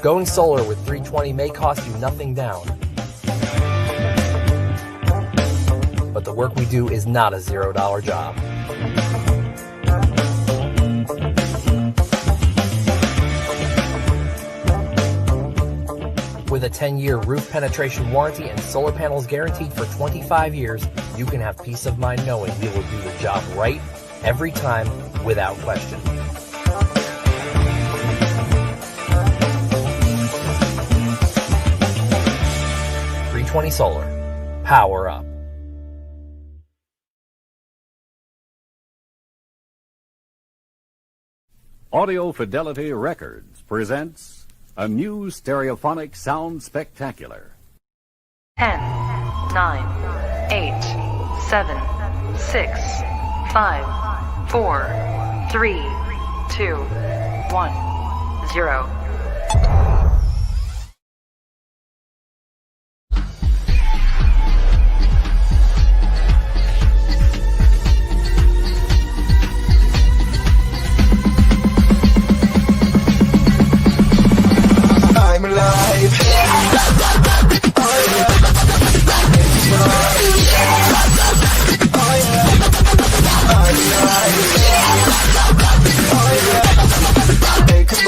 Going solar with 320 may cost you nothing down, but the work we do is not a $0 job. With a 10-year roof penetration warranty and solar panels guaranteed for 25 years, you can have peace of mind knowing we will do the job right every time without question. Solar. Power up. Audio Fidelity Records presents a new stereophonic sound spectacular. 10, 9, 8, 7, 6, 5, 4, 3, 2, 1, 0. I'm alive. Hey, come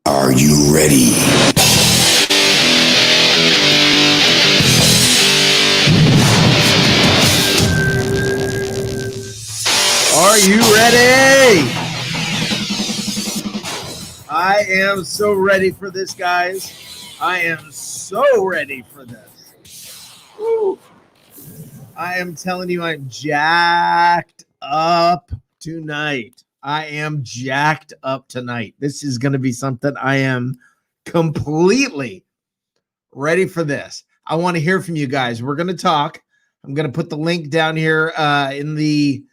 Are you ready? Are you ready? I am so ready for this, guys. I am so ready for this. Woo. I am telling you, I'm jacked up tonight. I am jacked up tonight. This is going to be something I am completely ready for this. I want to hear from you guys. We're going to talk. I'm going to put the link down here in the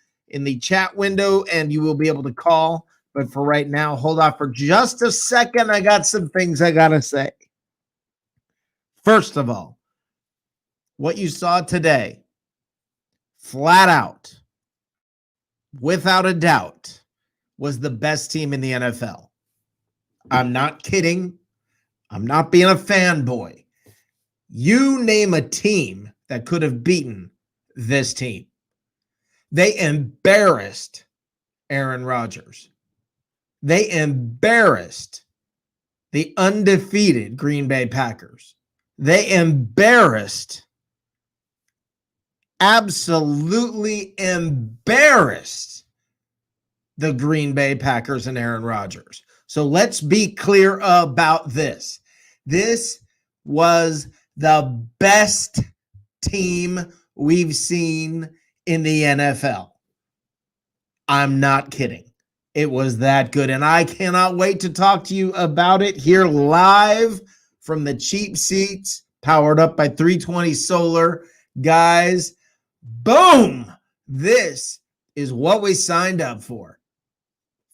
chat window, and you will be able to call. But for right now, hold off for just a second. I got some things I got to say. First of all, what you saw today, flat out, without a doubt, was the best team in the NFL. I'm not kidding. I'm not being a fanboy. You name a team that could have beaten this team. They embarrassed Aaron Rodgers. They embarrassed the undefeated Green Bay Packers. They absolutely embarrassed the Green Bay Packers and Aaron Rodgers. So let's be clear about this. This was the best team we've seen in the NFL. I'm not kidding. It was that good. And I cannot wait to talk to you about it here live from the cheap seats, powered up by 320 Solar. Guys, boom! This is what we signed up for.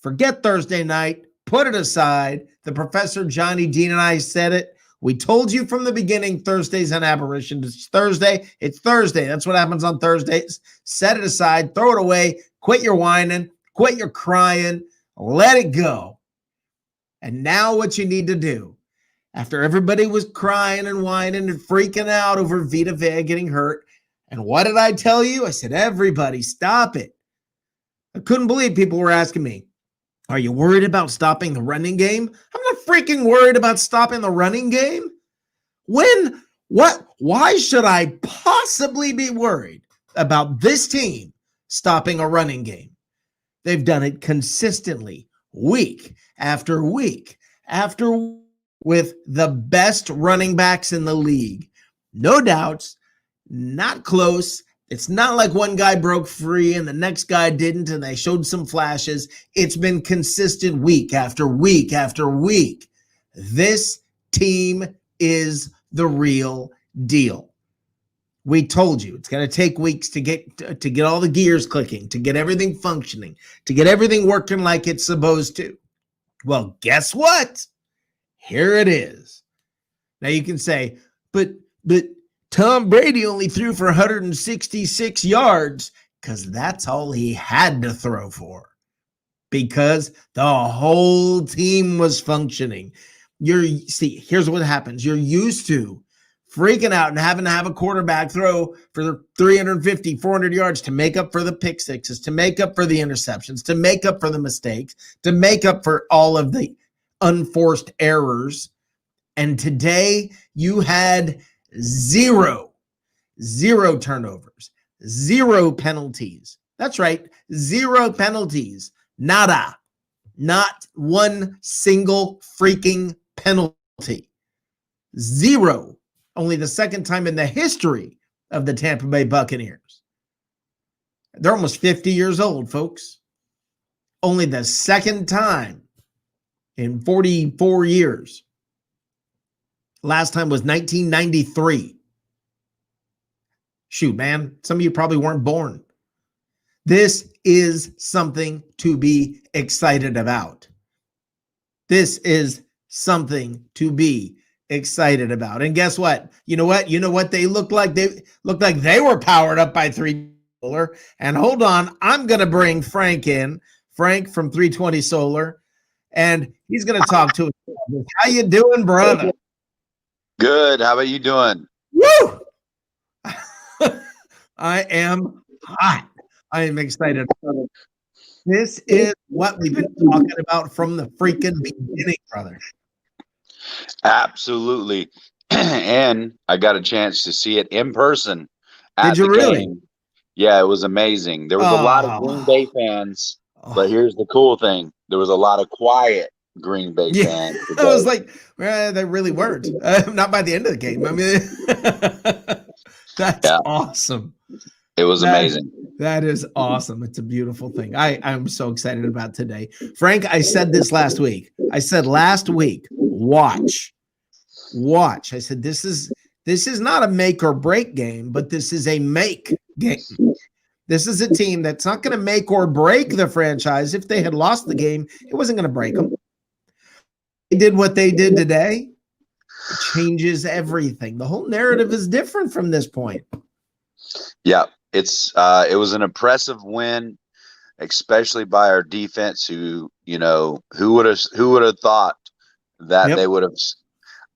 Forget Thursday night. Put it aside. The Professor Johnny Dean and I said it. We told you from the beginning Thursday's an aberration. It's Thursday. It's Thursday. That's what happens on Thursdays. Set it aside. Throw it away. Quit your whining. Quit your crying. Let it go. And now what you need to do, after everybody was crying and whining and freaking out over Vita Vea getting hurt, and what did I tell you? I said, everybody, stop it. I couldn't believe people were asking me, are you worried about stopping the running game? I'm not freaking worried about stopping the running game. When? What? Why should I possibly be worried about this team stopping a running game? They've done it consistently, week after week after with the best running backs in the league. No doubts, not close. It's not like one guy broke free and the next guy didn't, and they showed some flashes. It's been consistent week after week after week. This team is the real deal. We told you it's going to take weeks to get all the gears clicking, to get everything functioning, to get everything working like it's supposed to. Well, guess what? Here it is. Now you can say, but Tom Brady only threw for 166 yards because that's all he had to throw for, because the whole team was functioning. Here's what happens. You're used to freaking out and having to have a quarterback throw for 350, 400 yards to make up for the pick sixes, to make up for the interceptions, to make up for the mistakes, to make up for all of the unforced errors. And today you had zero turnovers, zero penalties. That's right, zero penalties. Nada. Not one single freaking penalty. Zero. Only the second time in the history of the Tampa Bay Buccaneers. They're almost 50 years old, folks. Only the second time in 44 years. Last time was 1993. Shoot, man, some of you probably weren't born. This is something to be excited about. This is something to be excited about. And guess what? You know what they look like? They look like they were powered up by 3 Solar. And hold on, I'm going to bring Frank in. Frank from 320 Solar. And he's going to talk to us. How you doing, brother? Good. How about you doing? Woo! I am hot. I am excited. This is what we've been talking about from the freaking beginning, brother. Absolutely. And I got a chance to see it in person at Did you the really? game. Yeah, it was amazing. There was a lot of Green Bay fans, but here's the cool thing. There was a lot of quiet Green Bay fans. I was like, well, they really weren't. Not by the end of the game. I mean, that's awesome. It was amazing. That is awesome. It's a beautiful thing. I'm so excited about today. Frank, I said this last week. Watch. I said, this is not a make or break game, but this is a make game. This is a team that's not going to make or break the franchise. If they had lost the game, it wasn't going to break them. They did what they did today. It changes everything. The whole narrative is different from this point. Yeah, it was an impressive win, especially by our defense. Who would have thought that they would have?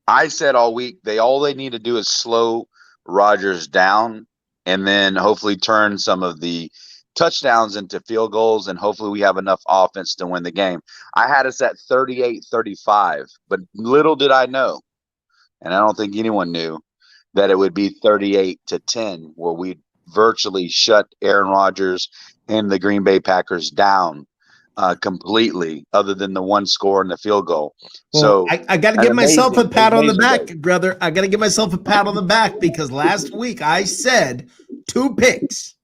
I said all week all they need to do is slow Rodgers down, and then hopefully turn some of the touchdowns into field goals, and hopefully we have enough offense to win the game. I had us at 38-35, but little did I know, and I don't think anyone knew, that it would be 38-10, where we'd virtually shut Aaron Rodgers and the Green Bay Packers down completely, other than the one score and the field goal. Well, so I got to give myself a pat on the back, brother. I got to give myself a pat on the back, because last week I said 2 picks.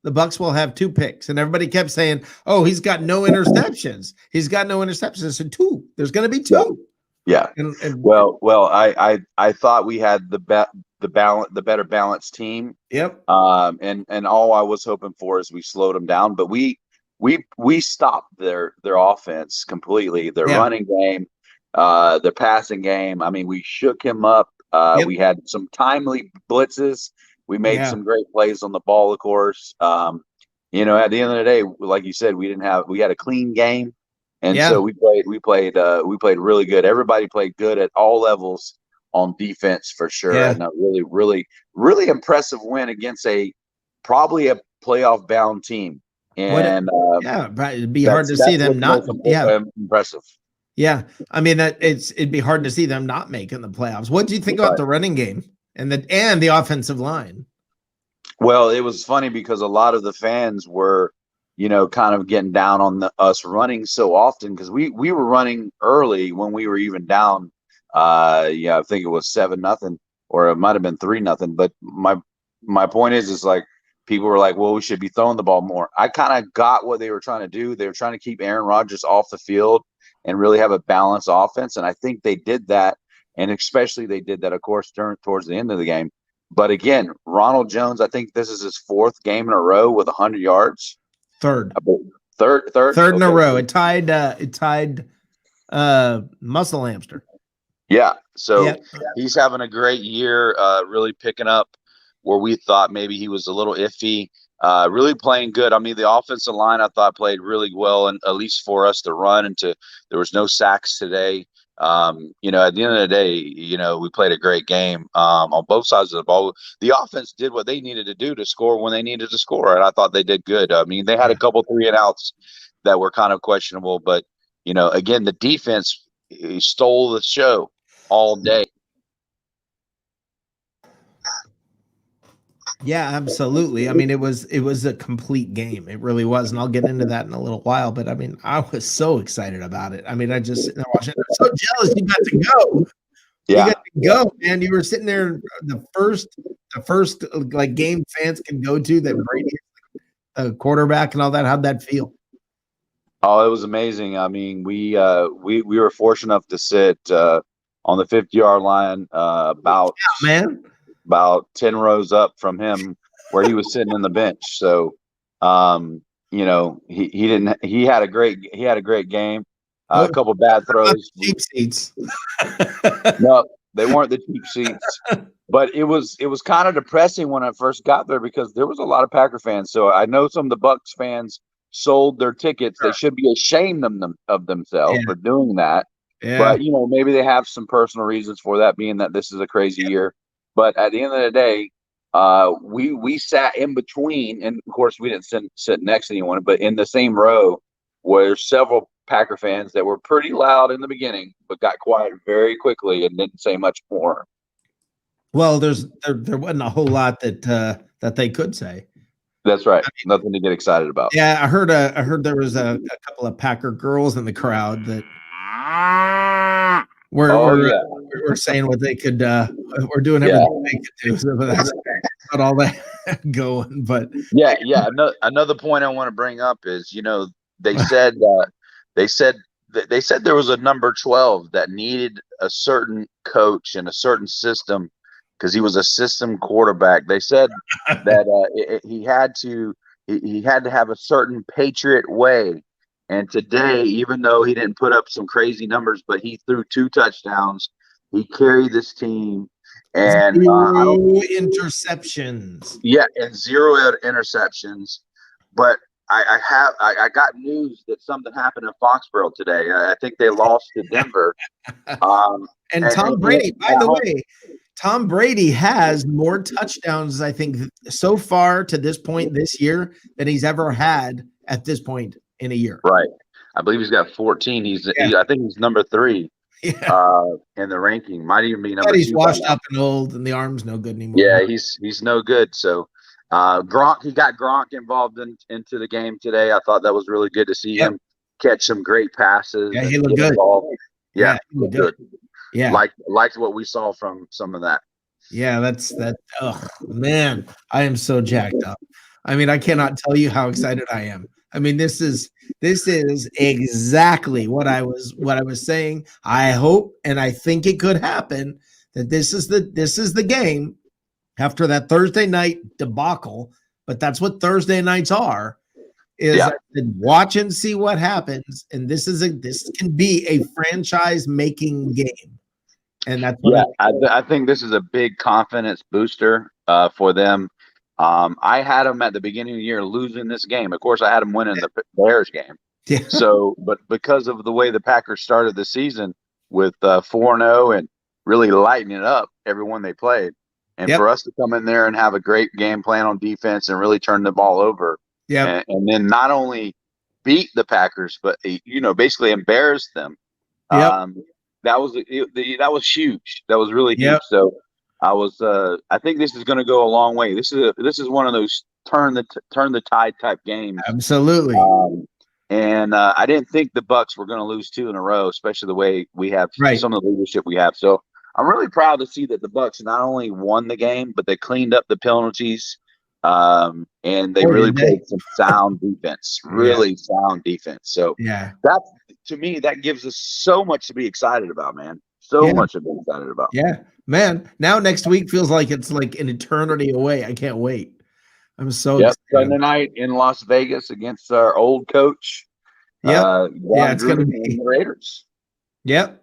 The Bucs will have 2 picks, and everybody kept saying, "Oh, he's got no interceptions. He's got no interceptions." I said 2. There's going to be 2. Yeah. Well, I thought we had the better balanced team. Yep. And all I was hoping for is we slowed them down, but we stopped their offense completely. Their running game, their passing game. I mean, we shook him up. We had some timely blitzes. We made some great plays on the ball, of course. At the end of the day, like you said, we had a clean game. And so we played really good. Everybody played good at all levels on defense, for sure. Yeah. And a really, really, really impressive win against probably a playoff bound team. And it'd be hard to see them not. Impressive. Yeah, I mean it'd be hard to see them not making the playoffs. What do you think about the running game and the offensive line? Well, it was funny because a lot of the fans were, kind of getting down on us running so often, because we were running early when we were even down Yeah, I think it was 7-0, or it might have been 3-0. But my point is like people were like, well, we should be throwing the ball more. I kind of got what they were trying to do. They were trying to keep Aaron Rodgers off the field and really have a balanced offense. And I think they did that. And especially they did that, of course, towards the end of the game. But again, Ronald Jones, I think this is his 4th game in a row with 100 yards. Third Third in a row. It tied Muscle Hamster. Yeah. So he's having a great year, really picking up where we thought maybe he was a little iffy, really playing good. I mean, the offensive line I thought played really well, and at least for us to run there was no sacks today. You know, at the end of the day, you know, we played a great game on both sides of the ball. The offense did what they needed to do to score when they needed to score, and I thought they did good. I mean, they had a couple 3-and-outs that were kind of questionable, but you know, again, the defense stole the show all day. Yeah, absolutely. I mean, it was a complete game. It really was, and I'll get into that in a little while. But I mean, I was so excited about it. I mean, I just sitting there watching. I'm so jealous you got to go. Yeah, you got to go, man. You were sitting there. The first like game fans can go to that Brady, a quarterback, and all that. How'd that feel? Oh, it was amazing. I mean, we were fortunate enough to sit on the 50-yard line, about 10 rows up from him, where he was sitting in the bench. So, you know, he had a great game. A couple bad throws. Cheap seats. No, they weren't the cheap seats. But it was kind of depressing when I first got there because there was a lot of Packer fans. So I know some of the Bucs fans sold their tickets. They should be ashamed of themselves for doing that. Yeah. But, you know, maybe they have some personal reasons for that, being that this is a crazy year. But at the end of the day, we sat in between, and of course we didn't sit next to anyone, but in the same row were several Packer fans that were pretty loud in the beginning, but got quiet very quickly and didn't say much more. Well, there wasn't a whole lot that they could say. That's right. Nothing to get excited about. Yeah, I heard there was a couple of Packer girls in the crowd that were saying what they could. We're doing everything they could do. So that's not all that going. But yeah. Another point I want to bring up is, you know, they said there was a number 12 that needed a certain coach and a certain system, because he was a system quarterback. They said that he had to have a certain Patriot way. And today, even though he didn't put up some crazy numbers, but he threw 2 touchdowns. He carried this team, and 0 interceptions. Yeah, and 0 interceptions. But I got news that something happened in Foxborough today. I think they lost to Denver. And Tom Brady, by the way, Tom Brady has more touchdowns, I think, so far to this point this year than he's ever had at this point in a year. Right. I believe he's got 14. I think he's number 3 in the ranking. Might even be number 2. He's washed up and old, and the arm's no good anymore. Yeah, he's no good. So Gronk, he got Gronk involved into the game today. I thought that was really good to see him catch some great passes. Yeah, he looked good. Yeah, he looked good. Yeah, liked what we saw from some of that. Yeah, that's that. Oh man, I am so jacked up. I mean, I cannot tell you how excited I am. I mean, this is exactly what I was saying. I hope and I think it could happen that this is the game after that Thursday night debacle. But that's what Thursday nights are. Watch and see what happens. And this can be a franchise making game. And that's what I think this is a big confidence booster for them. I had them at the beginning of the year losing this game. Of course, I had them winning the Bears game. Yeah. So, but because of the way the Packers started the season with 4-0 and really lighting it up everyone they played, and for us to come in there and have a great game plan on defense and really turn the ball over, and then not only beat the Packers, but basically embarrass them. That was huge. That was really huge. So I think this is going to go a long way. This is one of those turn the tide type games. Absolutely. And I didn't think the Bucs were going to lose 2 in a row, especially the way we have Right. some of the leadership we have. So I'm really proud to see that the Bucs not only won the game, but they cleaned up the penalties, and they Boy, really did they. played some sound defense, Yeah. really sound defense. So Yeah. that, to me, that gives us so much to be excited about, man. So Yeah. much to be excited about. Yeah. Man, now next week feels like it's like an eternity away. I can't wait. I'm so Yep, excited. Sunday night in Las Vegas against our old coach. Yep. Yeah, John it's going to Gruden be. and the Raiders. Yep.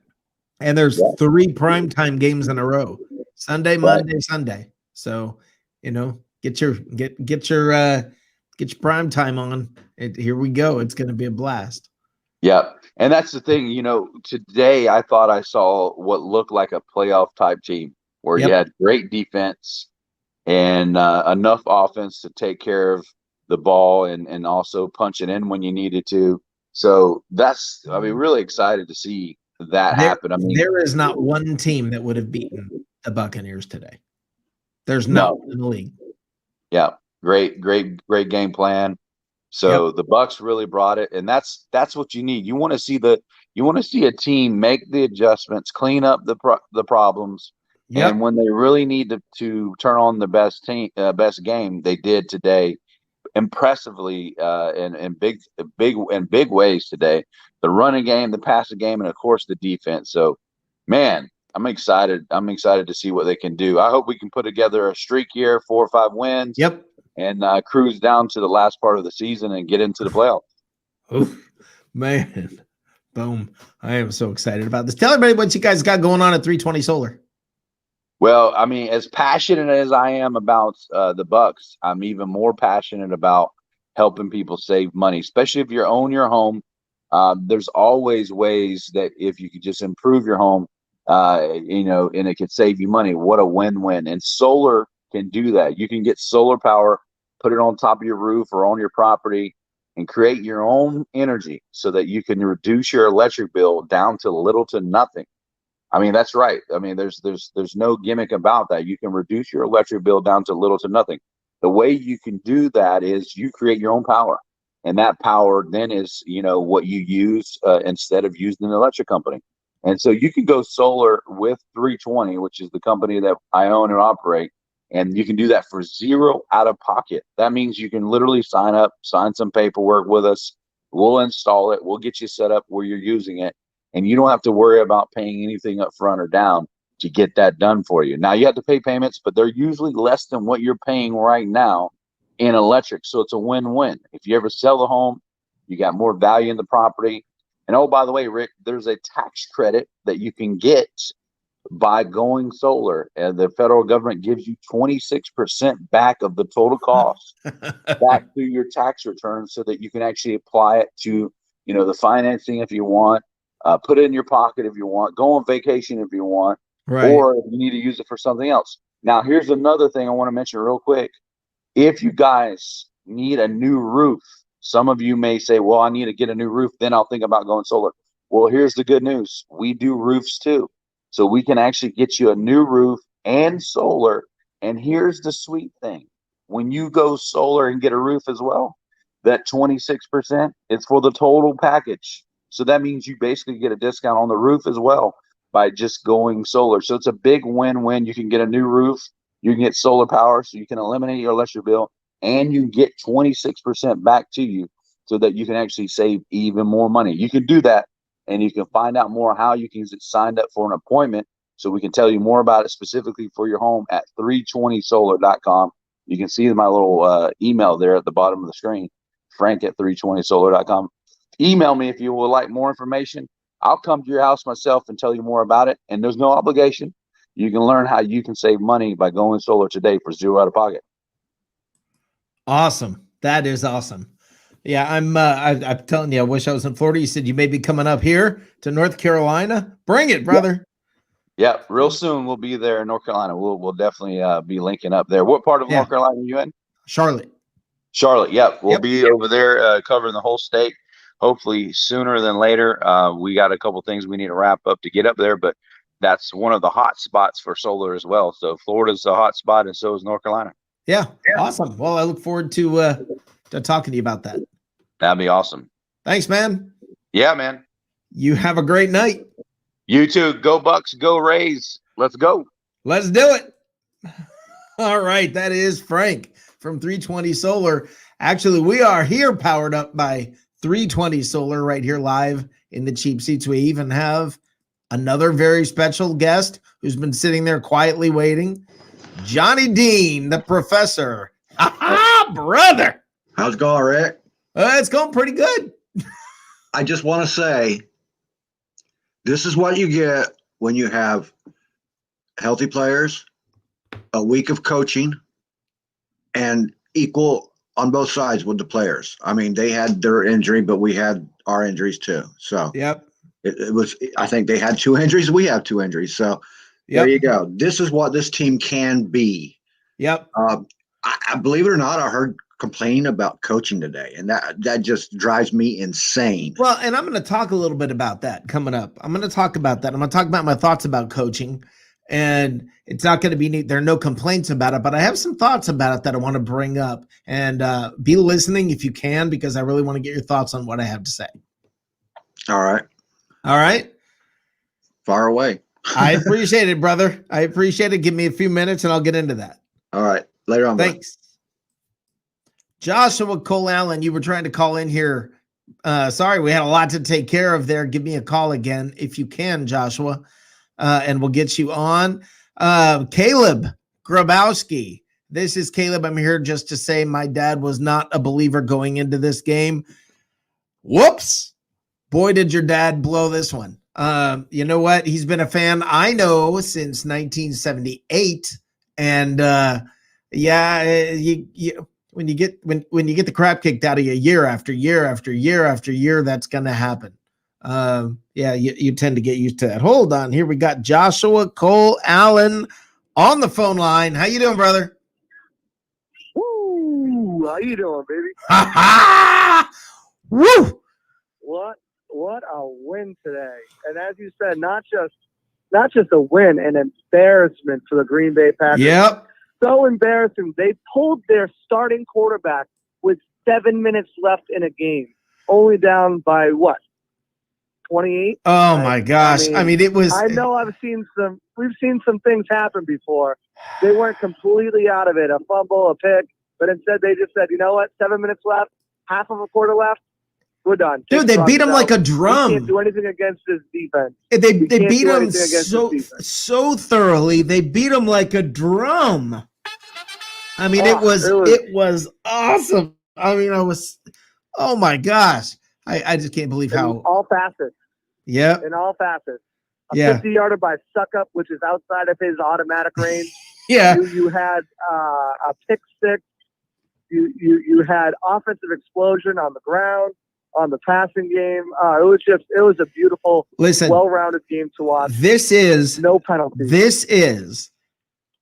And there's Yeah. 3 primetime games in a row. Sunday, Right. Monday, Sunday. So, get your prime time on. Here we go. It's going to be a blast. Yeah. And that's the thing, today I thought I saw what looked like a playoff type team where you Yep. had great defense and enough offense to take care of the ball and also punch it in when you needed to. So really excited to see that happen. I mean, there is not one team that would have beaten the Buccaneers today. There's No. not in the league. Yeah. Great game plan. So the Bucs really brought it, and that's what you need. You want to see a team make the adjustments, clean up the problems, Yep. and when they really need to turn on the best game, they did today, impressively, in big ways today. The running game, the passing game, and of course the defense. So, man, I'm excited. I'm excited to see what they can do. I hope we can put together a streak here, 4 or 5 wins. Yep. And cruise down to the last part of the season and get into the playoffs. Oh, man. Boom. I am so excited about this. Tell everybody what you guys got going on at 320 Solar. Well, I mean, as passionate as I am about the Bucs, I'm even more passionate about helping people save money, especially if you own your home. There's always ways that if you could just improve your home, and it could save you money. What a win-win. And solar can do that. You can get solar power, put it on top of your roof or on your property, and create your own energy so that you can reduce your electric bill down to little to nothing. I mean, that's right. I mean, there's no gimmick about that. You can reduce your electric bill down to little to nothing. The way you can do that is you create your own power, and that power then is what you use instead of using an electric company. And so you can go solar with 320, which is the company that I own and operate. And you can do that for zero out of pocket. That means you can literally sign some paperwork with us. We'll install it. We'll get you set up where you're using it. And you don't have to worry about paying anything up front or down to get that done for you. Now, you have to pay payments, but they're usually less than what you're paying right now in electric. So it's a win-win. If you ever sell the home, you got more value in the property. And oh, by the way, Rick, there's a tax credit that you can get by going solar, and the federal government gives you 26% back of the total cost back through your tax return so that you can actually apply it to, the financing if you want, put it in your pocket if you want, go on vacation if you want, Right. or if you need to use it for something else. Now, here's another thing I want to mention real quick. If you guys need a new roof, some of you may say, well, I need to get a new roof, then I'll think about going solar. Well, here's the good news. We do roofs too. So we can actually get you a new roof and solar. And here's the sweet thing. When you go solar and get a roof as well, that 26% is for the total package. So that means you basically get a discount on the roof as well by just going solar. So it's a big win-win. You can get a new roof. You can get solar power, so you can eliminate your electric bill, and you get 26% back to you so that you can actually save even more money. You can do that. And you can find out more how you can get signed up for an appointment so we can tell you more about it specifically for your home at 320solar.com. You can see my little email there at the bottom of the screen, frank at 320solar.com. Email me if you would like more information. I'll come to your house myself and tell you more about it. And there's no obligation. You can learn how you can save money by going solar today for zero out of pocket. Awesome. That is awesome. Yeah, I'm telling you, I wish I was in Florida. You said you may be coming up here to North Carolina. Bring it, brother. Yeah, real soon we'll be there in North Carolina. We'll definitely be linking up there. What part of North Carolina are you in? Charlotte. Yep. We'll be over there covering the whole state. Hopefully sooner than later. We got a couple things we need to wrap up to get up there, but that's one of the hot spots for solar as well. So Florida's a hot spot, and so is North Carolina. Yeah. Awesome. Well, I look forward to talking to you about that. That'd be awesome. Thanks, man. Yeah, man. You have a great night. You too. Go Bucks. Go Rays. Let's go. Let's do it. All right. That is Frank from 320 Solar. Actually, we are here powered up by 320 Solar right here live in the cheap seats. We even have another very special guest who's been sitting there quietly waiting. Johnny Dean, the professor. Brother. How's it going, Rick? It's going pretty good. I just want to say, this is what you get when you have healthy players, a week of coaching, and equal on both sides with the players. I mean, they had their injury, but we had our injuries too. So yep, it was. I think they had 2 injuries. We have 2 injuries. So there you go. This is what this team can be. Yep. I believe it or not, I heard complaining about coaching today, and that just drives me insane. Well, and I'm going to talk a little bit about that coming up. I'm going to talk about that. I'm going to talk about my thoughts about coaching, and it's not going to be there are no complaints about it, but I have some thoughts about it that I want to bring up, and be listening if you can, because I really want to get your thoughts on what I have to say. All right. Far away. I appreciate it, brother. I appreciate it. Give me a few minutes and I'll get into that. All right. Later on. Thanks. Joshua Cole Allen, you were trying to call in here. Sorry, we had a lot to take care of there. Give me a call again if you can, Joshua, and we'll get you on. Caleb Grabowski. This is Caleb. I'm here just to say my dad was not a believer going into this game. Whoops. Boy, did your dad blow this one. You know what? He's been a fan, I know, since 1978. And when you get the crap kicked out of you year after year after year after year, that's going to happen. You tend to get used to that. Hold on. Here we got Joshua Cole Allen on the phone line. How you doing, brother? Woo! How you doing, baby? Ha ha! Woo! What a win today. And as you said, not just a win, an embarrassment for the Green Bay Packers. Yep. So embarrassing. They pulled their starting quarterback with 7 minutes left in a game, only down by what? 28? Oh my gosh. I mean, it was. I know we've seen some things happen before. They weren't completely out of it, a fumble, a pick, but instead they just said, you know what, 7 minutes left, half of a quarter left, we're done. Dude, they beat him like a drum. We can't do anything against this defense. They beat him so thoroughly. They beat him like a drum. I mean, it was awesome. I mean, oh my gosh. I just can't believe how. All facets. Yeah. In all facets. A 50-yarder by Suckup, which is outside of his automatic range. Yeah. You had a pick six. You had offensive explosion on the ground, on the passing game. It was a beautiful, well-rounded game to watch. This is no penalties. This is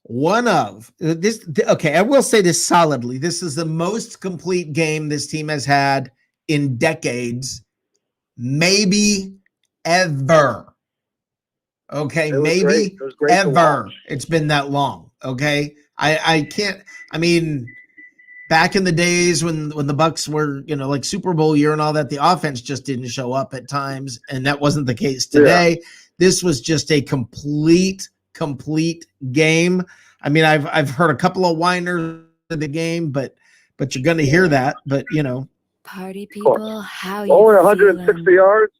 one of this. Okay, I will say this solidly. This is the most complete game this team has had in decades, maybe ever. Okay, maybe ever. It's been that long. Okay, I can't. I mean, back in the days when the Bucs were, like Super Bowl year and all that, the offense just didn't show up at times, and that wasn't the case today. Yeah. This was just a complete game. I mean, I've heard a couple of whiners in the game, but you're going to hear that. But party people, how you only 160 yards.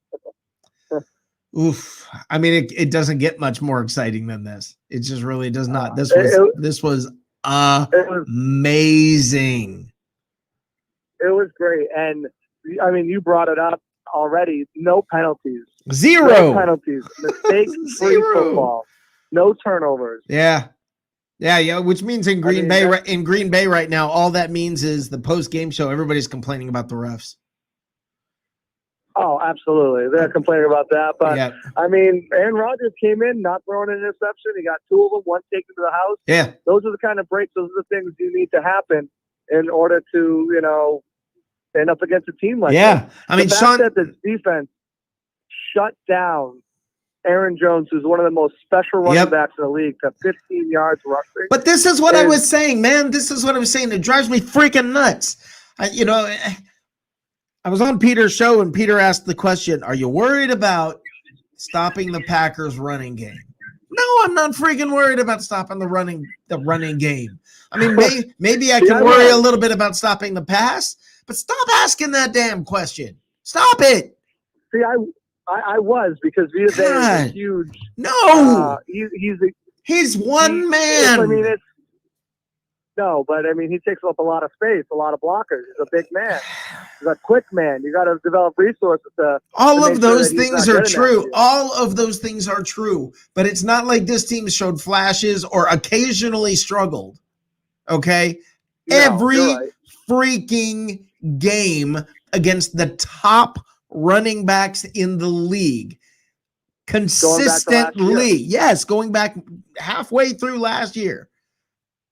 Oof! I mean, it doesn't get much more exciting than this. It just really does not. This was amazing. It was great, and I mean, you brought it up already. No penalties. Zero. No penalties. Mistake-free football. No turnovers. Yeah. Which means in Green Bay right now, all that means is the post-game show. Everybody's complaining about the refs. Oh, absolutely. They're complaining about that. But, yeah. I mean, Aaron Rodgers came in, not throwing an interception. He got 2 of them, 1 taken to the house. Yeah. Those are the kind of breaks. Those are the things you need to happen in order to, stand up against a team like that. Yeah. I mean, the fact that the defense shut down Aaron Jones, who's one of the most special running backs in the league, to 15 yards rushing. But this is what I was saying, man. This is what I was saying. It drives me freaking nuts. I was on Peter's show and Peter asked the question, are you worried about stopping the Packers running game? No, I'm not freaking worried about stopping the running game. I mean, maybe I can worry a little bit about stopping the pass, but stop asking that damn question. Stop it. See, I was, because Vita Vea is a huge. No, he's one man. I mean, he takes up a lot of space, a lot of blockers. He's a big man. He's a quick man. You got to develop resources all of those things are true. All of those things are true, but it's not like this team showed flashes or occasionally struggled. Okay, every freaking game against the top running backs in the league, consistently. Yes, going back halfway through last year,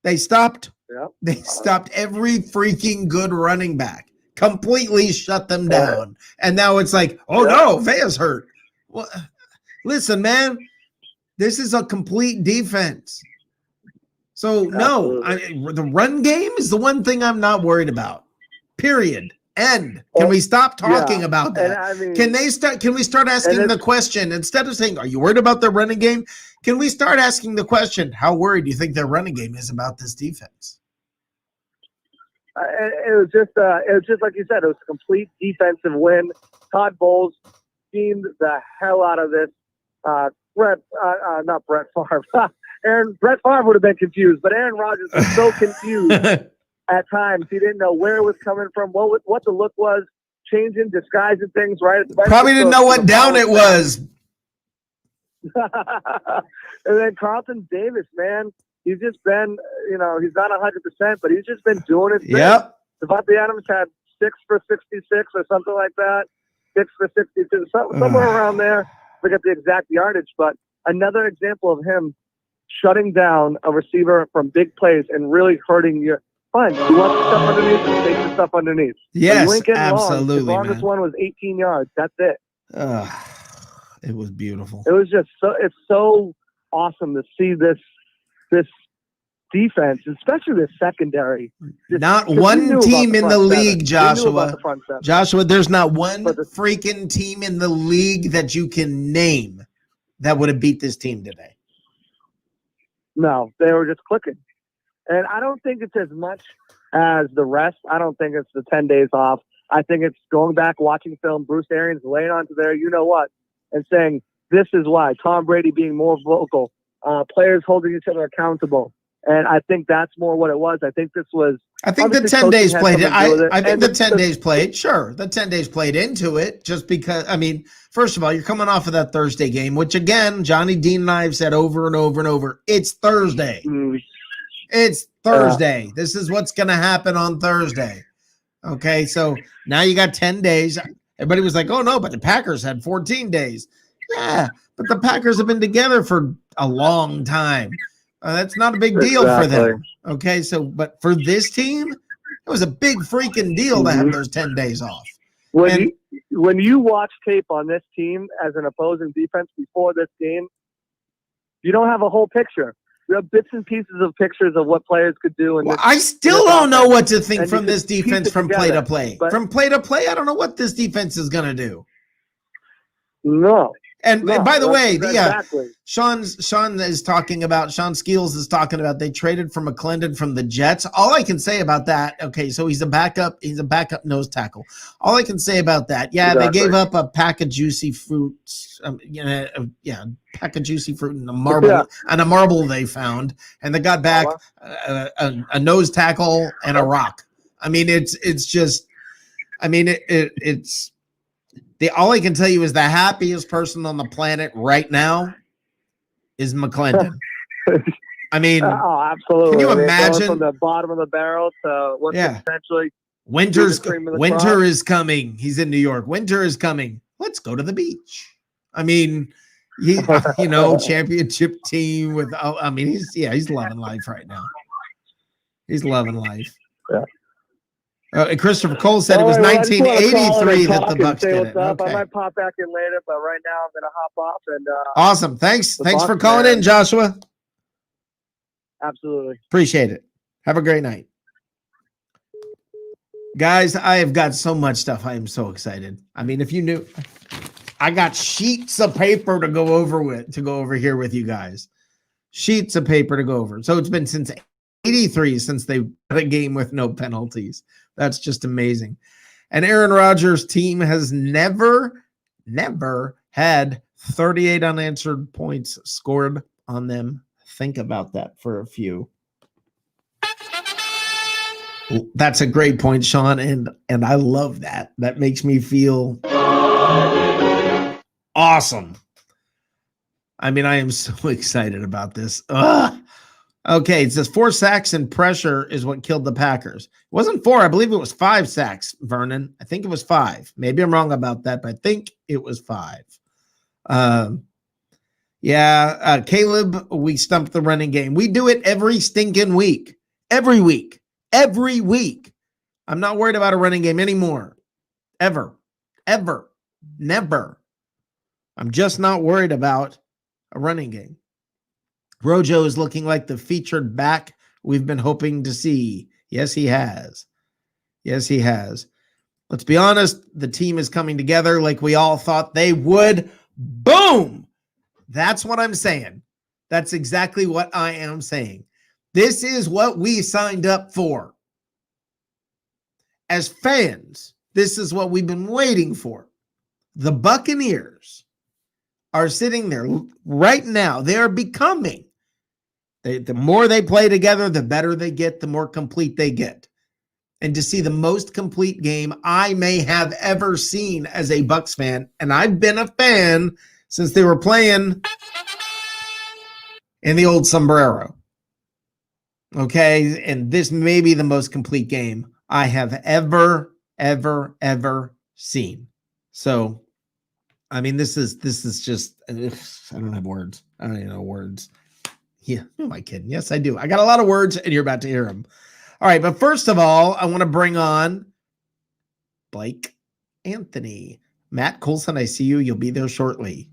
they stopped. Yep. They stopped every freaking good running back. Completely shut them down. And now it's like, oh no, Vea's hurt. Well, listen, man, this is a complete defense. So no, the run game is the one thing I'm not worried about. Period. End. Can we stop talking about that? I mean, can we start asking the question, instead of saying, are you worried about the running game? Can we start asking the question, how worried do you think their running game is about this defense? It was just like you said. It was a complete defensive win. Todd Bowles schemed the hell out of this. Not Brett Favre. Brett Favre would have been confused, but Aaron Rodgers was so confused at times. He didn't know where it was coming from, what the look was, changing, disguising things. Right. Probably didn't know what down it was. And then Carlton Davis, man. He's just been, he's not 100%, but he's just been doing his thing. Yep. Devontae Adams had 6 for 66 or something like that. 6 for 62, somewhere around there. Forget the exact yardage, but another example of him shutting down a receiver from big plays and really hurting your. Fine, you want the stuff underneath, take the stuff underneath. Yes, absolutely. The longest one was 18 yards. That's it. It was beautiful. It was just it's so awesome to see this defense, especially the secondary. Not one team in the league, Joshua. Joshua, there's not one freaking team in the league that you can name that would have beat this team today. No, they were just clicking. And I don't think it's as much as the rest. I don't think it's the 10 days off. I think it's going back, watching film, Bruce Arians laying onto their you-know-what, and saying, this is why. Tom Brady being more vocal. Players holding each other accountable. And I think that's more what it was. I think the 10 days played it. I think the 10 days played. Sure. The 10 days played into it just because, first of all, you're coming off of that Thursday game, which again, Johnny Dean and I have said over and over and over, it's Thursday. It's Thursday. This is what's going to happen on Thursday. Okay. So now you got 10 days. Everybody was like, oh no, but the Packers had 14 days. Yeah. But the Packers have been together for a long time. That's not a big deal for them. Okay, so but for this team, it was a big freaking deal to have those 10 days off. When you watch tape on this team as an opposing defense before this game, you don't have a whole picture. You have bits and pieces of pictures of what players could do. And I still don't know what to think from this defense from play to play. From play to play, I don't know what this defense is going to do. No. And by the way, Sean is talking about, Sean Skeels is talking about they traded for McClendon from the Jets. All I can say about that, okay, so he's a backup nose tackle. All I can say about that, they gave up a pack of juicy fruits, pack of juicy fruit and a marble they found, and they got back a nose tackle and a rock. All I can tell you is the happiest person on the planet right now is McClendon. Absolutely. Can you imagine from the bottom of the barrel to what's essentially winter is coming. He's in New York. Winter is coming. Let's go to the beach. Championship team with. He's loving life right now. He's loving life. Yeah. Christopher Cole said it was 1983 that the Bucs did it. Okay. I might pop back in later, but right now I'm going to hop off. And awesome. Thanks for calling in, Joshua. Absolutely. Appreciate it. Have a great night. Guys, I have got so much stuff. I am so excited. I mean, if you knew, I got sheets of paper to go over here with you guys. Sheets of paper to go over. So it's been since 83 since they had a game with no penalties. That's just amazing. And Aaron Rodgers' team has never had 38 unanswered points scored on them. Think about that for a few. That's a great point, Sean, and I love that. That makes me feel awesome. I mean, I am so excited about this. Ugh. Okay, it says 4 sacks and pressure is what killed the Packers. It wasn't 4. I believe it was 5 sacks, Vernon. I think it was 5. Maybe I'm wrong about that, but I think it was 5. Caleb, we stumped the running game. We do it every stinking week. Every week. Every week. I'm not worried about a running game anymore. Ever. Never. I'm just not worried about a running game. Rojo is looking like the featured back we've been hoping to see. Yes, he has. Let's be honest. The team is coming together like we all thought they would. Boom! That's what I'm saying. That's exactly what I am saying. This is what we signed up for. As fans, this is what we've been waiting for. The Buccaneers are sitting there right now. They are becoming. The more they play together, the better they get, the more complete they get. And to see the most complete game I may have ever seen as a Bucs fan, and I've been a fan since they were playing in the old sombrero. Okay, and this may be the most complete game I have ever seen. So, I mean, this is just, I don't have words. I don't even know words. Yeah, who am I kidding? Yes, I do. I got a lot of words, and you're about to hear them. All right, but first of all, I want to bring on Blake Anthony. Matt Coulson, I see you. You'll be there shortly.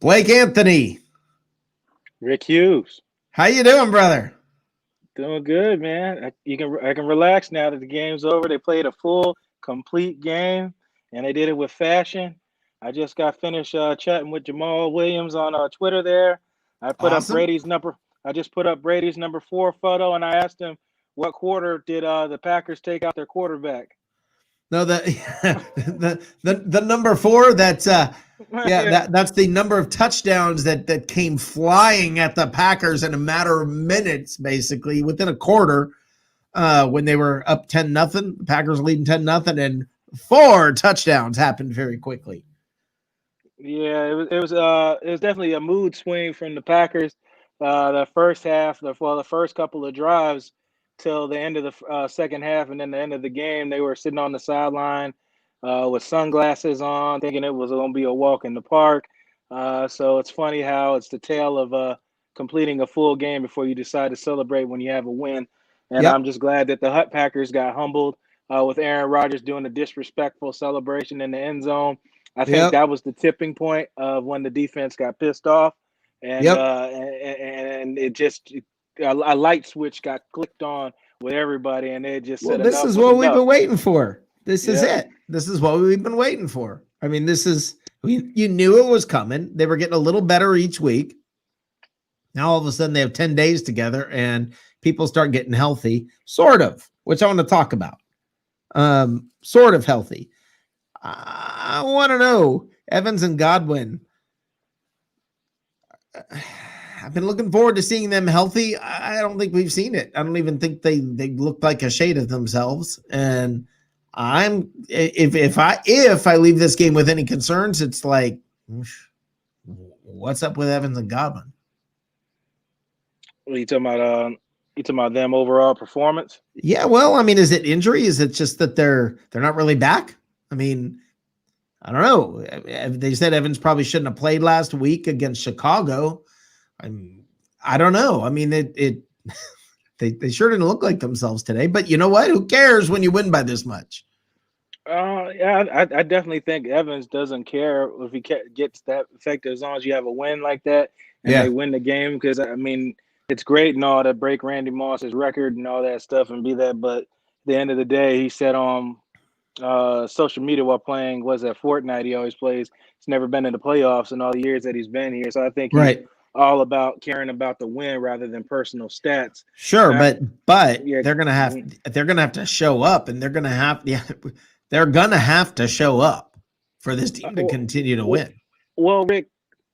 Blake Anthony. Rick Hughes. How you doing, brother? Doing good, man. I can relax now that the game's over. They played a full, complete game, and they did it with fashion. I just got finished chatting with Jamal Williams on Twitter there. I put up Brady's number. I just put up Brady's number 4 photo, and I asked him what quarter did the Packers take out their quarterback. No, the number 4. That's that's the number of touchdowns that came flying at the Packers in a matter of minutes, basically within a quarter, when they were up 10-0. The Packers leading 10-0, and 4 touchdowns happened very quickly. Yeah, it was definitely a mood swing from the Packers. The first half, the first couple of drives till the end of the second half, and then the end of the game, they were sitting on the sideline with sunglasses on, thinking it was going to be a walk in the park. So it's funny how it's the tale of completing a full game before you decide to celebrate when you have a win. And I'm just glad that the Packers got humbled with Aaron Rodgers doing a disrespectful celebration in the end zone. I think that was the tipping point of when the defense got pissed off, and it just a light switch got clicked on with everybody, and they just said, "This is what we've been waiting for. This is it. This is what we've been waiting for." I mean, you knew it was coming. They were getting a little better each week. Now all of a sudden they have 10 days together, and people start getting healthy, sort of, which I want to talk about. Sort of healthy. I want to know, Evans and Godwin. I've been looking forward to seeing them healthy. I don't think we've seen it. I don't even think they look like a shade of themselves. And if I leave this game with any concerns, it's like, what's up with Evans and Godwin? What are you talking about? You talking about them overall performance? Yeah. Well, I mean, is it injury? Is it just that they're not really back? I mean, I don't know. They said Evans probably shouldn't have played last week against Chicago. I don't know. I mean, they sure didn't look like themselves today. But you know what? Who cares when you win by this much? I definitely think Evans doesn't care if he gets that effective as long as you have a win like that and they win the game. Because I mean, it's great and all to break Randy Moss's record and all that stuff and be that, but the end of the day, he said on social media while playing was that Fortnite he always plays. He's never been in the playoffs in all the years that he's been here. So I think he's Right. all about caring about the win rather than personal stats. Sure, Uh, but yeah. they're gonna have to show up, and they're gonna have to show up for this team to continue to win. Well, Rick,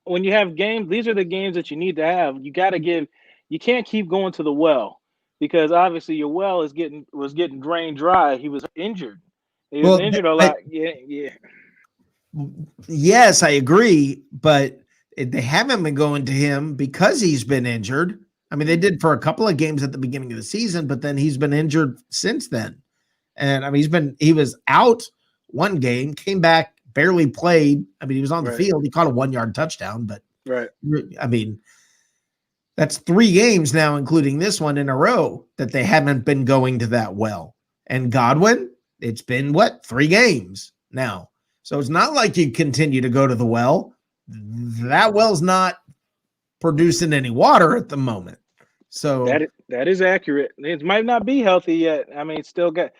when you have games, these are the games that you need to have. You got to give. You can't keep going to the well because obviously your well was getting drained dry. He was injured. He was injured a lot. Yeah. Yes, I agree, but they haven't been going to him because he's been injured. I mean, they did for a couple of games at the beginning of the season, but then he's been injured since then. And I mean, he was out one game, came back, barely played. I mean, he was on the field. He caught a 1-yard touchdown, but I mean, that's 3 games now, including this one in a row, that they haven't been going to that well. And Godwin, it's been 3 games now. So it's not like you continue to go to the well. That well's not producing any water at the moment. So that is accurate. It might not be healthy yet. I mean, it's still got.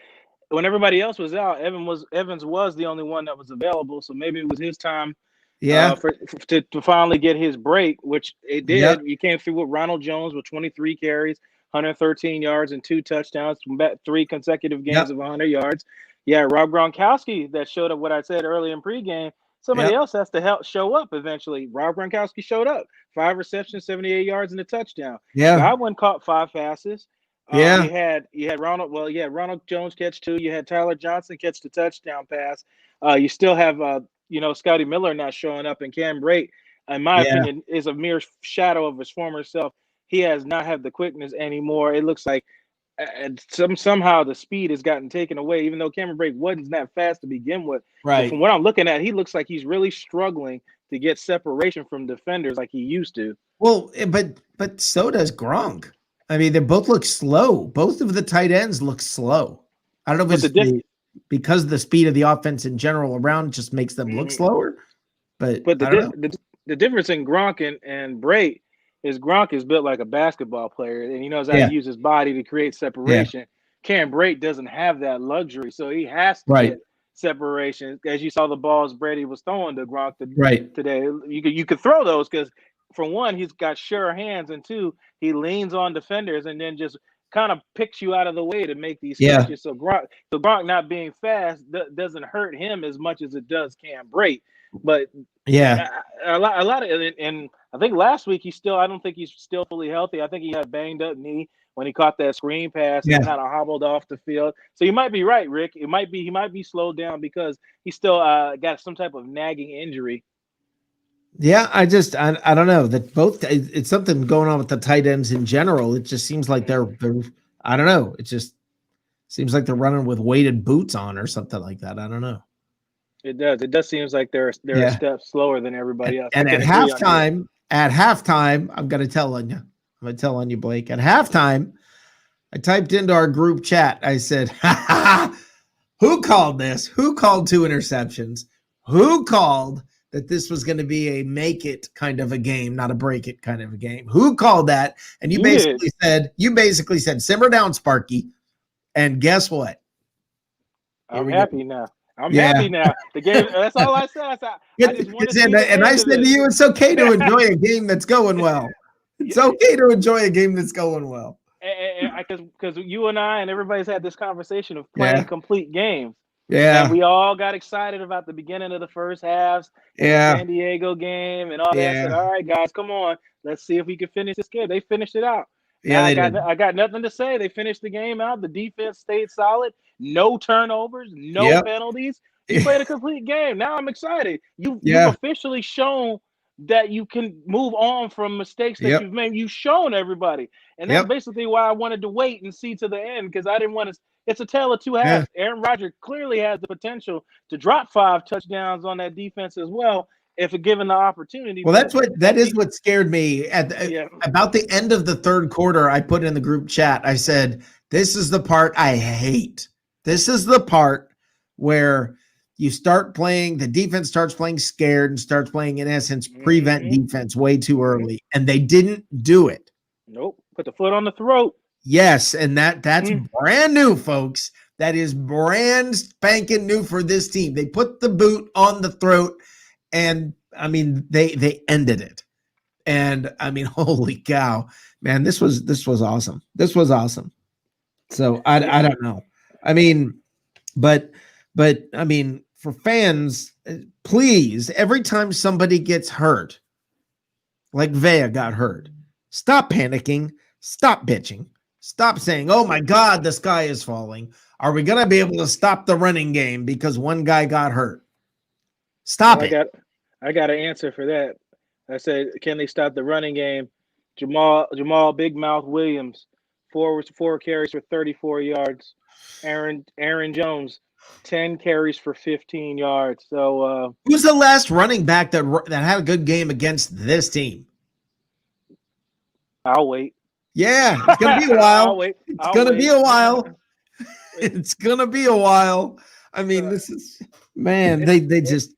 When everybody else was out, Evans was the only one that was available. So maybe it was his time. Yeah. To finally get his break, which it did. Yep. You came through with Ronald Jones with 23 carries, 113 yards, and 2 touchdowns. 3 consecutive games of 100 yards. Yeah, Rob Gronkowski that showed up. What I said earlier in pregame. Somebody else has to help show up eventually. Rob Gronkowski showed up. 5 receptions, 78 yards, and a touchdown. Yeah. Godwin caught 5 passes. Yeah. You had Ronald. Well, yeah, Ronald Jones catch 2. You had Tyler Johnson catch the touchdown pass. You still have Scotty Miller not showing up, and Cam Brate, in my opinion, is a mere shadow of his former self. He has not had the quickness anymore. It looks like somehow the speed has gotten taken away, even though Cameron Brate wasn't that fast to begin with. Right. But from what I'm looking at, he looks like he's really struggling to get separation from defenders like he used to. Well, but so does Gronk. I mean, they both look slow. Both of the tight ends look slow. I don't know if it's because the speed of the offense in general around just makes them look slower. But the difference in Gronk and Brate is Gronk is built like a basketball player, and he knows how to use his body to create separation. Cam Brate doesn't have that luxury, so he has to get separation. As you saw the balls Brady was throwing to Gronk today, you could throw those because, for one, he's got sure hands, and 2, he leans on defenders and then just kind of picks you out of the way to make these catches. So Gronk not being fast doesn't hurt him as much as it does Cam Brate. But a lot of, and I think last week I don't think he's still fully healthy. I think he had a banged up knee when he caught that screen pass and kind of hobbled off the field. So you might be right, Rick. He might be slowed down because he still got some type of nagging injury. Yeah, I don't know that both. It's something going on with the tight ends in general. It just seems like they're I don't know. It just seems like they're running with weighted boots on or something like that. I don't know. It does. It does seems like they're a step slower than everybody else. And at halftime, I'm going to tell on you, Blake. At halftime, I typed into our group chat. I said, "Who called this? Who called 2 interceptions? Who called that this was going to be a make it kind of a game, not a break it kind of a game? Who called that?" And you basically said, "Simmer down, Sparky." And guess what? I'm happy now. I'm happy now. The game. That's all I said. I just wanted to I said to you, it's okay to enjoy a game that's going well. It's okay to enjoy a game that's going well. Because you and I and everybody's had this conversation of playing complete games. Yeah. And we all got excited about the beginning of the first halves. The San Diego game and all that. I said, all right, guys, come on. Let's see if we can finish this game. They finished it out. Yeah, I got nothing to say. They finished the game out. The defense stayed solid. No turnovers, no penalties. You played a complete game. Now I'm excited. You've officially shown that you can move on from mistakes that you've made. You've shown everybody. And that's basically why I wanted to wait and see to the end, because I didn't want to. It's a tale of 2 halves. Aaron Rodgers clearly has the potential to drop 5 touchdowns on that defense as well, if given the opportunity. Well, that is what scared me about the end of the third quarter. I put in the group chat. I said, "This is the part I hate. This is the part where you start playing, the defense starts playing scared and starts playing, in essence, prevent defense way too early." And they didn't do it. Nope. Put the foot on the throat. Yes, and that's brand new, folks. That is brand spanking new for this team. They put the boot on the throat, and I mean they ended it. And I mean, holy cow, man, this was awesome. This was awesome. So I don't know. I mean, but I mean, for fans, please, every time somebody gets hurt, like Vea got hurt, stop panicking, stop bitching, stop saying, "Oh my God, the sky is falling." Are we gonna be able to stop the running game because one guy got hurt? Stop it. I got an answer for that. I said, can they stop the running game? Jamal Big Mouth Williams, four carries for 34 yards. Aaron Jones, 10 carries for 15 yards. So who's the last running back that had a good game against this team? I'll wait. Yeah, it's gonna be a while. I'll wait. It's gonna be a while. It's gonna be a while. I mean, this is man. They just.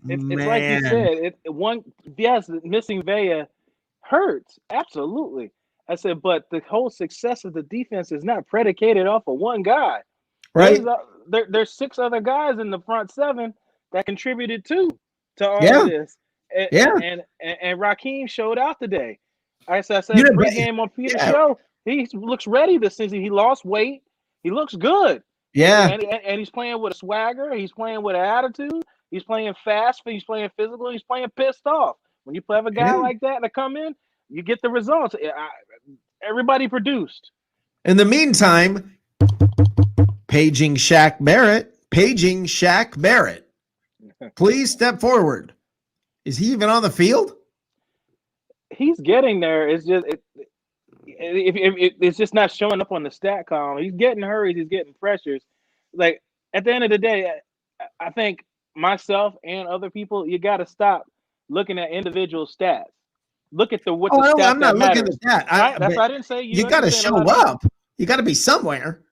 It's like you said. Missing Vea hurts absolutely. I said, but the whole success of the defense is not predicated off of one guy. Right. There's 6 other guys in the front 7 that contributed to all of this. And Raheem showed out today. I said pregame on Peter's show. He looks ready this season. He lost weight. He looks good. Yeah. And he's playing with a swagger. He's playing with an attitude. He's playing fast. He's playing physical. He's playing pissed off. When you play with a guy like that to come in, you get the results. Everybody produced. In the meantime, paging Shaq Barrett. Please step forward. Is he even on the field? He's getting there. It's just it's just not showing up on the stat column. He's getting hurries. He's getting pressures. Like at the end of the day, I think myself and other people, you got to stop looking at individual stats. Look at the stats. I'm not that looking at that. I didn't say you got to show up. You got to be somewhere.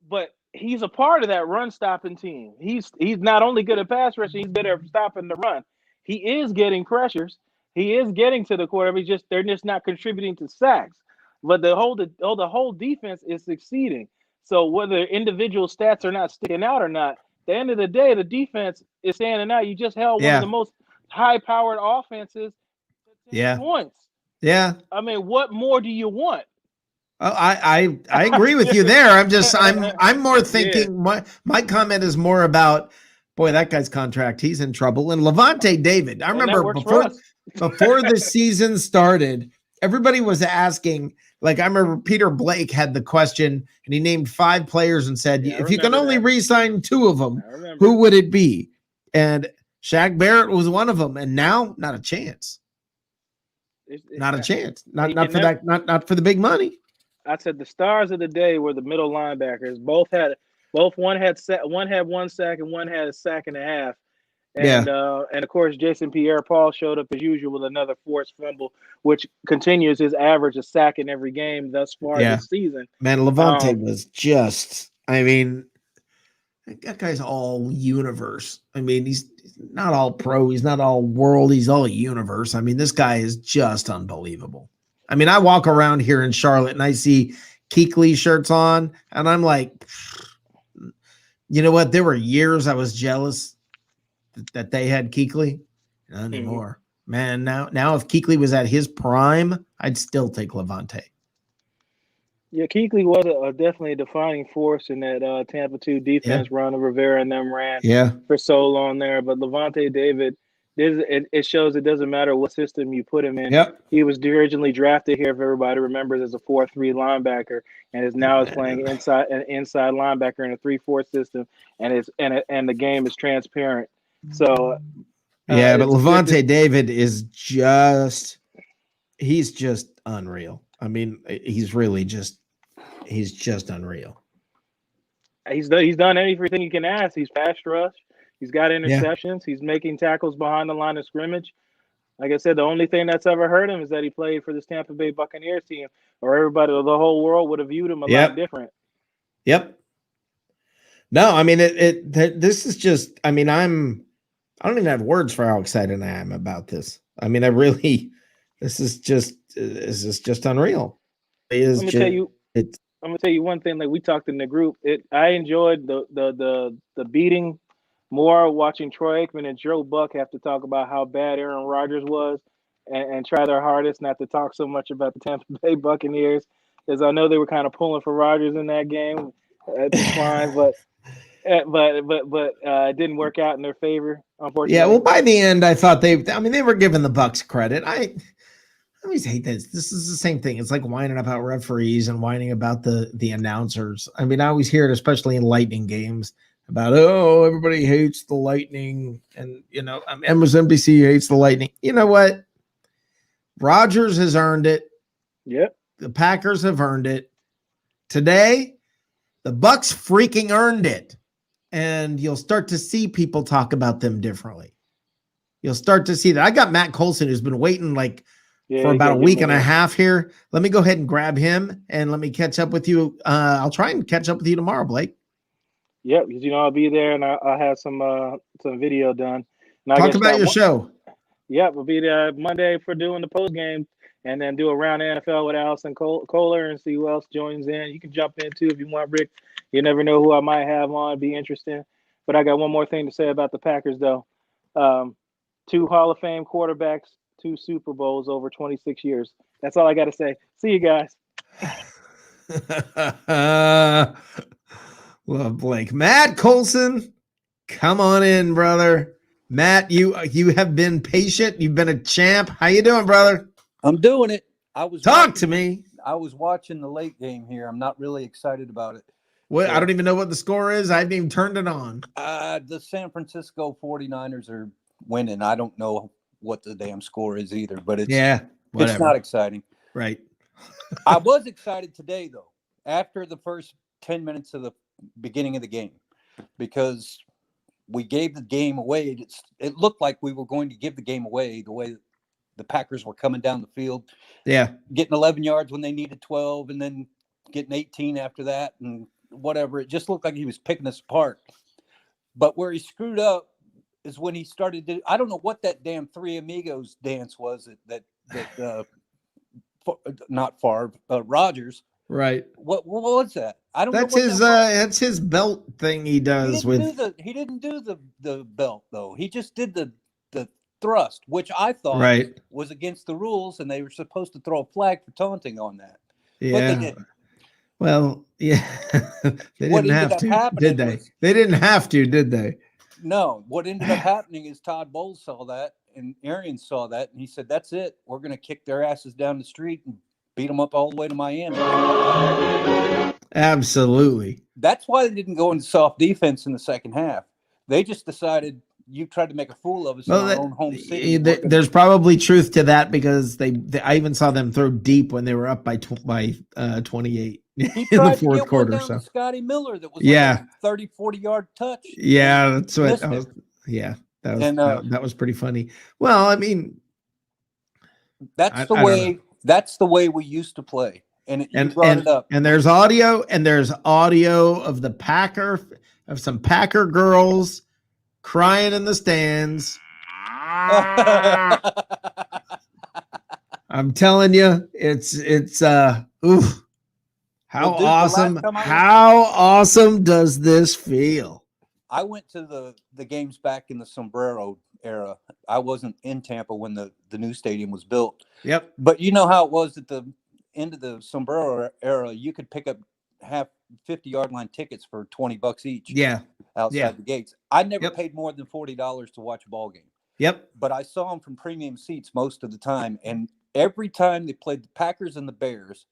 But he's a part of that run stopping team. He's not only good at pass rushing, he's good at stopping the run. He is getting pressures. He is getting to the quarterback. They're just not contributing to sacks. But the whole defense is succeeding. So whether individual stats are not sticking out or not, at the end of the day, the defense is standing out. You just held one of the most high-powered offenses to 10 points. Yeah. I mean, what more do you want? Oh, I agree with you there. I'm more thinking my comment is more about, boy, that guy's contract, he's in trouble. And Levante David, I remember before the season started, everybody was asking, like I remember Peter Blake had the question and he named 5 players and said, if you can only re-sign 2 of them, who would it be? And Shaq Barrett was one of them. And now not a chance. Not a chance. Not for the big money. I said the stars of the day were the middle linebackers. One had 1 sack and one had a sack and a half. And of course Jason Pierre-Paul showed up as usual with another forced fumble, which continues his average of sack in every game thus far this season. Man, Levante was just, I mean, that guy's all universe. I mean, he's not all pro, he's not all world, he's all universe. I mean, this guy is just unbelievable. I mean, I walk around here in Charlotte and I see Kuechly shirts on, and I'm like, you know what? There were years I was jealous that they had Kuechly. Not anymore. Man, now if Kuechly was at his prime, I'd still take Levante. Yeah, Kuechly was definitely a defining force in that Tampa 2 defense. Ron Rivera and them ran for so long there. But Levante David, it shows it doesn't matter what system you put him in. Yep. He was originally drafted here, if everybody remembers, as a 4-3 linebacker, and is now playing inside linebacker in a 3-4 system, and the game is transparent. So but Levante David is just unreal. I mean, he's just unreal. He's done everything you can ask. He's pass rush. He's got interceptions. He's making tackles behind the line of scrimmage. Like I said, the only thing that's ever hurt him is that he played for this Tampa Bay Buccaneers team, or everybody, the whole world would have viewed him a lot different. Yep. No, I mean, this is just, I mean, I don't even have words for how excited I am about this. I mean, this is just unreal. Let me tell you I'm gonna tell you one thing. Like we talked in the group, I enjoyed the beating more watching Troy Aikman and Joe Buck have to talk about how bad Aaron Rodgers was, and try their hardest not to talk so much about the Tampa Bay Buccaneers, as I know they were kind of pulling for Rodgers in that game at the time, but it didn't work out in their favor, unfortunately. Yeah, well, by the end, I thought they were giving the Bucs credit. I always hate this. This is the same thing. It's like whining about referees and whining about the announcers. I mean, I always hear it, especially in Lightning games, about, oh, everybody hates the Lightning. And, MSNBC hates the Lightning. You know what? Rodgers has earned it. Yep. The Packers have earned it. Today, the Bucs freaking earned it. And you'll start to see people talk about them differently. You'll start to see that. I got Matt Colson, who's been waiting for about a week and a half here. Let me go ahead and grab him, and let me catch up with you. I'll try and catch up with you tomorrow, Blake. Yep, because I'll be there, and I'll have some video done. And talk about your show. Yep, we'll be there Monday for doing the post game, and then do a round of NFL with Allison Kohler and see who else joins in. You can jump in too if you want, Rick. You never know who I might have on. It'd be interesting. But I got one more thing to say about the Packers, though. 2 Hall of Fame quarterbacks, 2 Super Bowls over 26 years. That's all I got to say. See you guys. Well, Blake. Matt Colson, come on in, brother. Matt, you have been patient. You've been a champ. How you doing, brother? I'm doing it. Talk to me. I was watching the late game here. I'm not really excited about it. What? I don't even know what the score is. I haven't even turned it on. The San Francisco 49ers are winning. I don't know what the damn score is either, but it's not exciting. Right. I was excited today, though, after the first 10 minutes of the beginning of the game, because we gave the game away. It looked like we were going to give the game away the way the Packers were coming down the field. Yeah. Getting 11 yards when they needed 12, and then getting 18 after that, and whatever. It just looked like he was picking us apart. But where he screwed up is when he started to, I don't know what that damn Three Amigos dance was that not Favre, Rodgers. Right. What was that? I don't that's know. That's his belt thing he does he didn't do the belt though. He just did the thrust, which I thought was against the rules, and they were supposed to throw a flag for taunting on that. Yeah. But they didn't. Well, yeah. They didn't have to, did they? They didn't have to, did they? No. What ended up happening is Todd Bowles saw that, and Arians saw that, and he said, "That's it. We're going to kick their asses down the street and beat them up all the way to Miami." Absolutely. That's why they didn't go into soft defense in the second half. They just decided, you tried to make a fool of us in our own home city. There's probably truth to that, because I even saw them throw deep when they were up by 28 in the fourth quarter. So Scotty Miller, that was like a 30, 40-yard touch. Yeah, that's what. That was pretty funny. Well, I mean, that's the way we used to play. And you brought it up. And there's audio of of some Packer girls crying in the stands. I'm telling you, it's oof. How awesome does this feel? I went to the games back in the Sombrero era. I wasn't in Tampa when the new stadium was built. Yep. But you know how it was at the end of the Sombrero era, you could pick up 50-yard line tickets for $20 each. Yeah. Outside the gates. I never paid more than $40 to watch a ball game. Yep. But I saw them from premium seats most of the time. And every time they played the Packers and the Bears,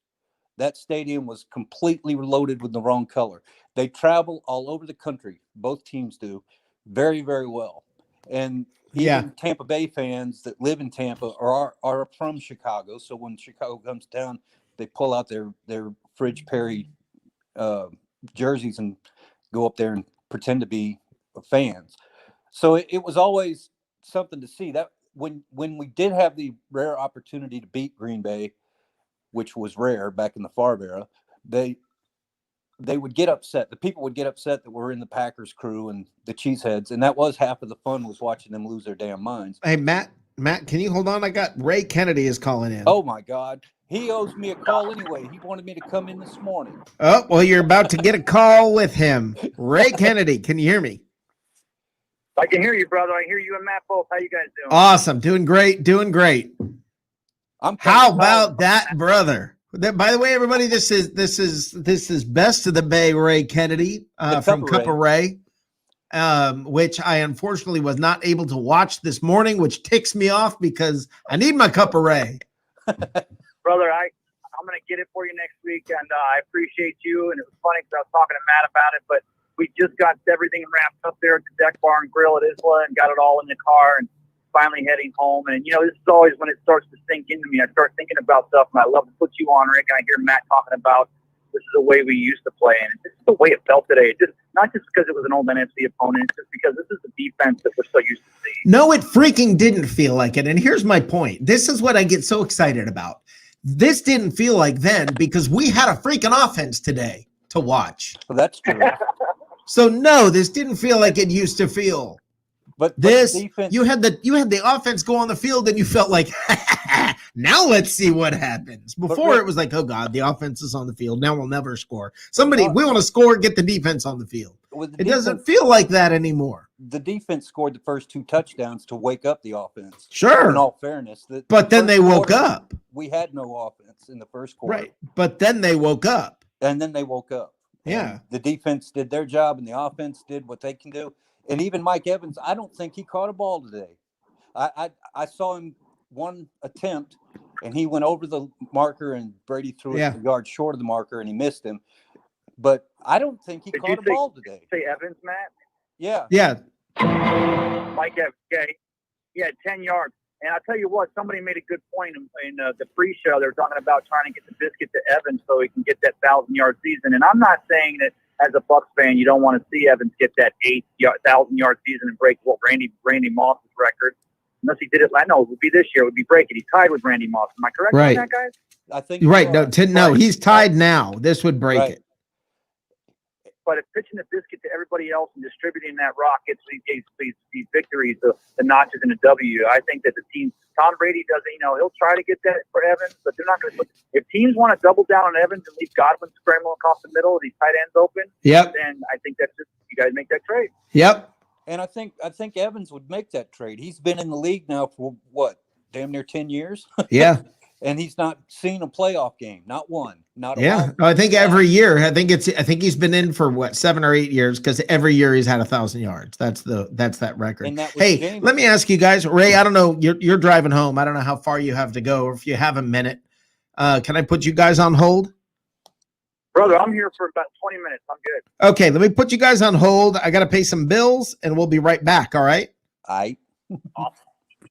that stadium was completely loaded with the wrong color. They travel all over the country. Both teams do very, very well. And even Tampa Bay fans that live in Tampa are from Chicago. So when Chicago comes down, they pull out their Fridge Perry jerseys and go up there and pretend to be fans. So it was always something to see. That when we did have the rare opportunity to beat Green Bay, which was rare back in the Favre era, they would get upset. The people would get upset that we're in the Packers crew and the cheeseheads, and that was half of the fun, was watching them lose their damn minds. Hey, Matt, Matt, can you hold on? I got Ray Kennedy is calling in. Oh my God. He owes me a call anyway. He wanted me to come in this morning. Oh, well, you're about to get a call with him. Ray Kennedy, can you hear me? I can hear you, brother. I hear you and Matt both. How you guys doing? Awesome. Doing great. Doing great. How about that, brother? By the way, everybody, this is Best of the Bay Ray Kennedy from Cup of Ray, which I unfortunately was not able to watch this morning, which ticks me off because I need my Cup of Ray. Brother, I'm going to get it for you next week, and I appreciate you. And it was funny because I was talking to Matt about it, but we just got everything wrapped up there at the Deck Bar and Grill at Isla and got it all in the car and finally heading home. And, this is always when it starts to sink into me. I start thinking about stuff, and I love to put you on, Rick, and I hear Matt talking about this is the way we used to play, and it's just the way it felt today. Not just because it was an old NFC opponent, it's just because this is the defense that we're so used to seeing. No, it freaking didn't feel like it. And here's my point. This is what I get so excited about. This didn't feel like then because we had a freaking offense today to watch. Well, that's true. So no, this didn't feel like it used to feel. But this, you had the offense go on the field and you felt like, now let's see what happens. Before it was like, oh God, the offense is on the field. Now we'll never score. We want to score, get the defense on the field. It doesn't feel like that anymore. The defense scored the first 2 touchdowns to wake up the offense. Sure. In all fairness. But then they woke up. We had no offense in the first quarter. Right. But then they woke up. And then they woke up. Yeah. And the defense did their job and the offense did what they can do. And even Mike Evans, I don't think he caught a ball today. I saw him one attempt, and he went over the marker, and Brady threw it a yard short of the marker, and he missed him. But I don't think he caught a ball today. Say Evans, Matt? Yeah. Yeah. Mike Evans, he had 10 yards. And I'll tell you what, somebody made a good point in the pre-show. They were talking about trying to get the biscuit to Evans so he can get that 1,000-yard season. And I'm not saying that as a Bucs fan, you don't want to see Evans get that 1,000-yard season and break Randy Moss's record. Unless he did it, I know it would be this year. It would be breaking. He's tied with Randy Moss. Am I correct on that, guys? I think right. No, he's tied now. This would break it. But if pitching the biscuit to everybody else and distributing that rock gets these victories, the notches in the W, I think that the team, Tom Brady doesn't, he'll try to get that for Evans, but they're not going to put, if teams want to double down on Evans and leave Godwin scrambling across the middle, these tight ends open, then I think that's just, you guys make that trade. Yep. And I think Evans would make that trade. He's been in the league now for what, damn near 10 years? Yeah. And he's not seen a playoff game, not one, not a one. I think every year. I think he's been in for 7 or 8 years because every year he's had 1,000 yards. That's that record. And that hey, let me ask you guys, Ray. I don't know. You're driving home. I don't know how far you have to go, or if you have a minute. Can I put you guys on hold? Brother, I'm here for about 20 minutes. I'm good. Okay, let me put you guys on hold. I got to pay some bills, and we'll be right back. All right. Awesome.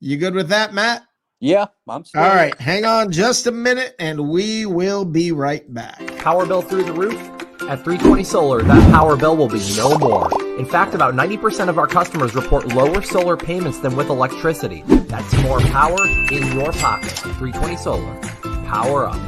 You good with that, Matt? Yeah, I'm still. All right, hang on just a minute, and we will be right back. Power bill through the roof? At 320 Solar, that power bill will be no more. In fact, about 90% of our customers report lower solar payments than with electricity. That's more power in your pocket. 320 Solar. Power up.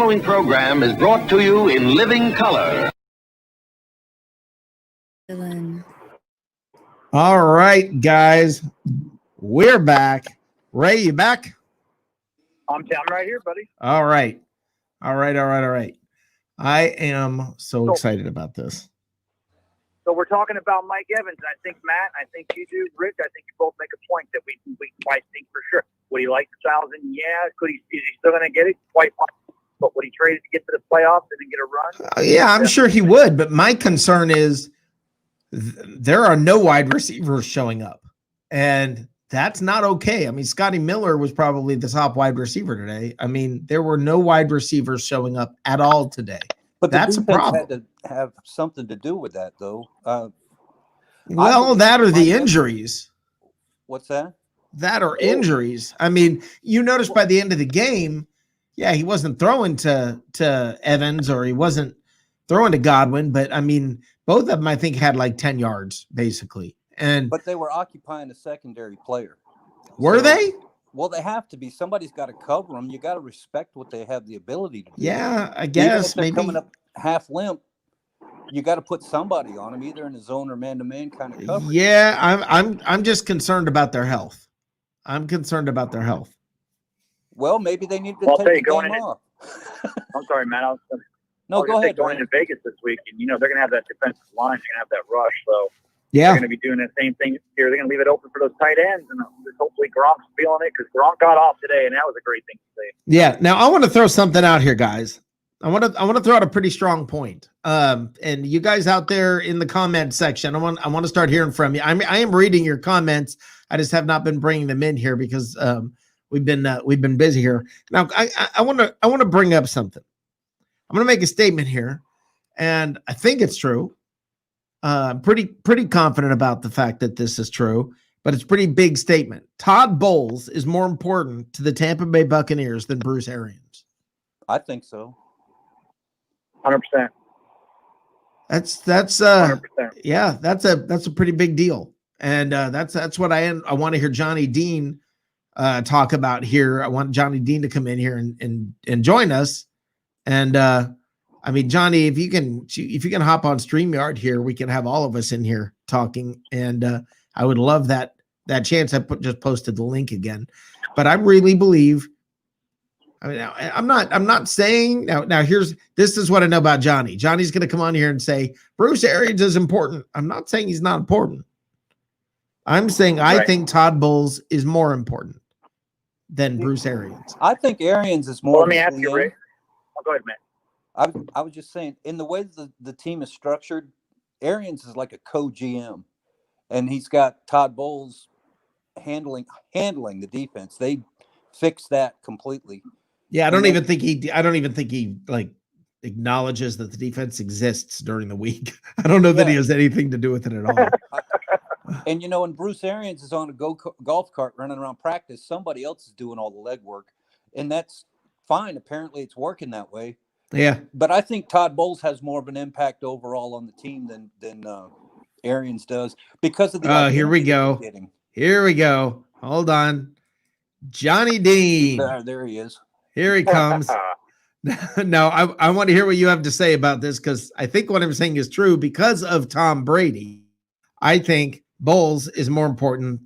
following program is brought to you in living color. All right, guys, we're back. Ray, you back? I'm right here, buddy. All right. I am so excited about this. So we're talking about Mike Evans. I think Matt, I think you do, Rick. I think you both make a point that we quite think for sure. Would he like the 1,000? Yeah. Is he still going to get it? Quite possible. But would he trade it to get to the playoffs and then get a run? Yeah, I'm sure he would. But my concern is there are no wide receivers showing up, and that's not okay. I mean, Scotty Miller was probably the top wide receiver today. I mean, there were no wide receivers showing up at all today. But that's a problem. Had to have something to do with that, though. Well, that or the injuries. What's that? That or injuries. I mean, you notice by the end of the game, yeah, he wasn't throwing to Evans or he wasn't throwing to Godwin, but I mean, both of them I think had like 10 yards basically. But they were occupying a secondary player. Were they? Well, they have to be. Somebody's got to cover them. You got to respect what they have the ability to do. Yeah, I guess even if they're maybe coming up half limp. You got to put somebody on them, either in the zone or man-to-man kind of coverage. Yeah, I'm just concerned about their health. I'm concerned about their health. Well, maybe they need to take the game off. I'm sorry, Matt. Go ahead. Going into Vegas this week, and they're going to have that defensive line. They're going to have that rush. So yeah, they're going to be doing the same thing here. They're going to leave it open for those tight ends, and hopefully Gronk's feeling it because Gronk got off today, and that was a great thing to see. Yeah. Now I want to throw something out here, guys. I want to throw out a pretty strong point. And you guys out there in the comment section, I want to start hearing from you. I am reading your comments. I just have not been bringing them in here because we've been busy here. Now I want to bring up something. I'm going to make a statement here, and I think it's true. I'm pretty confident about the fact that this is true, but it's a pretty big statement. Todd Bowles is more important to the Tampa Bay Buccaneers than Bruce Arians. I think so. 100%. That's 100%. Yeah, that's a pretty big deal, and that's what I want to hear Johnny Dean talk about here. I want Johnny Dean to come in here and join us. And I mean, Johnny, if you can hop on StreamYard here, we can have all of us in here talking. And I would love that chance. I just posted the link again, but I really believe. I mean, I'm not saying now. This is what I know about Johnny. Johnny's going to come on here and say Bruce Arians is important. I'm not saying he's not important. I'm saying I think Todd Bowles is more important than Bruce Arians. I think Arians is more. Well, let me ask you, Rick. Go ahead, man. I was just saying, in the way the team is structured, Arians is like a co-GM, and he's got Todd Bowles handling the defense. They fixed that completely. Yeah, I don't even think he like acknowledges that the defense exists during the week. I don't know that he has anything to do with it at all. And when Bruce Arians is on a golf cart running around practice, somebody else is doing all the legwork, and that's fine. Apparently, it's working that way. Yeah, but I think Todd Bowles has more of an impact overall on the team than Arians does because of the. Here we go. Here we go. Hold on, Johnny Dean. There he is. Here he comes. No, I want to hear what you have to say about this because I think what I'm saying is true because of Tom Brady. I think Bowles is more important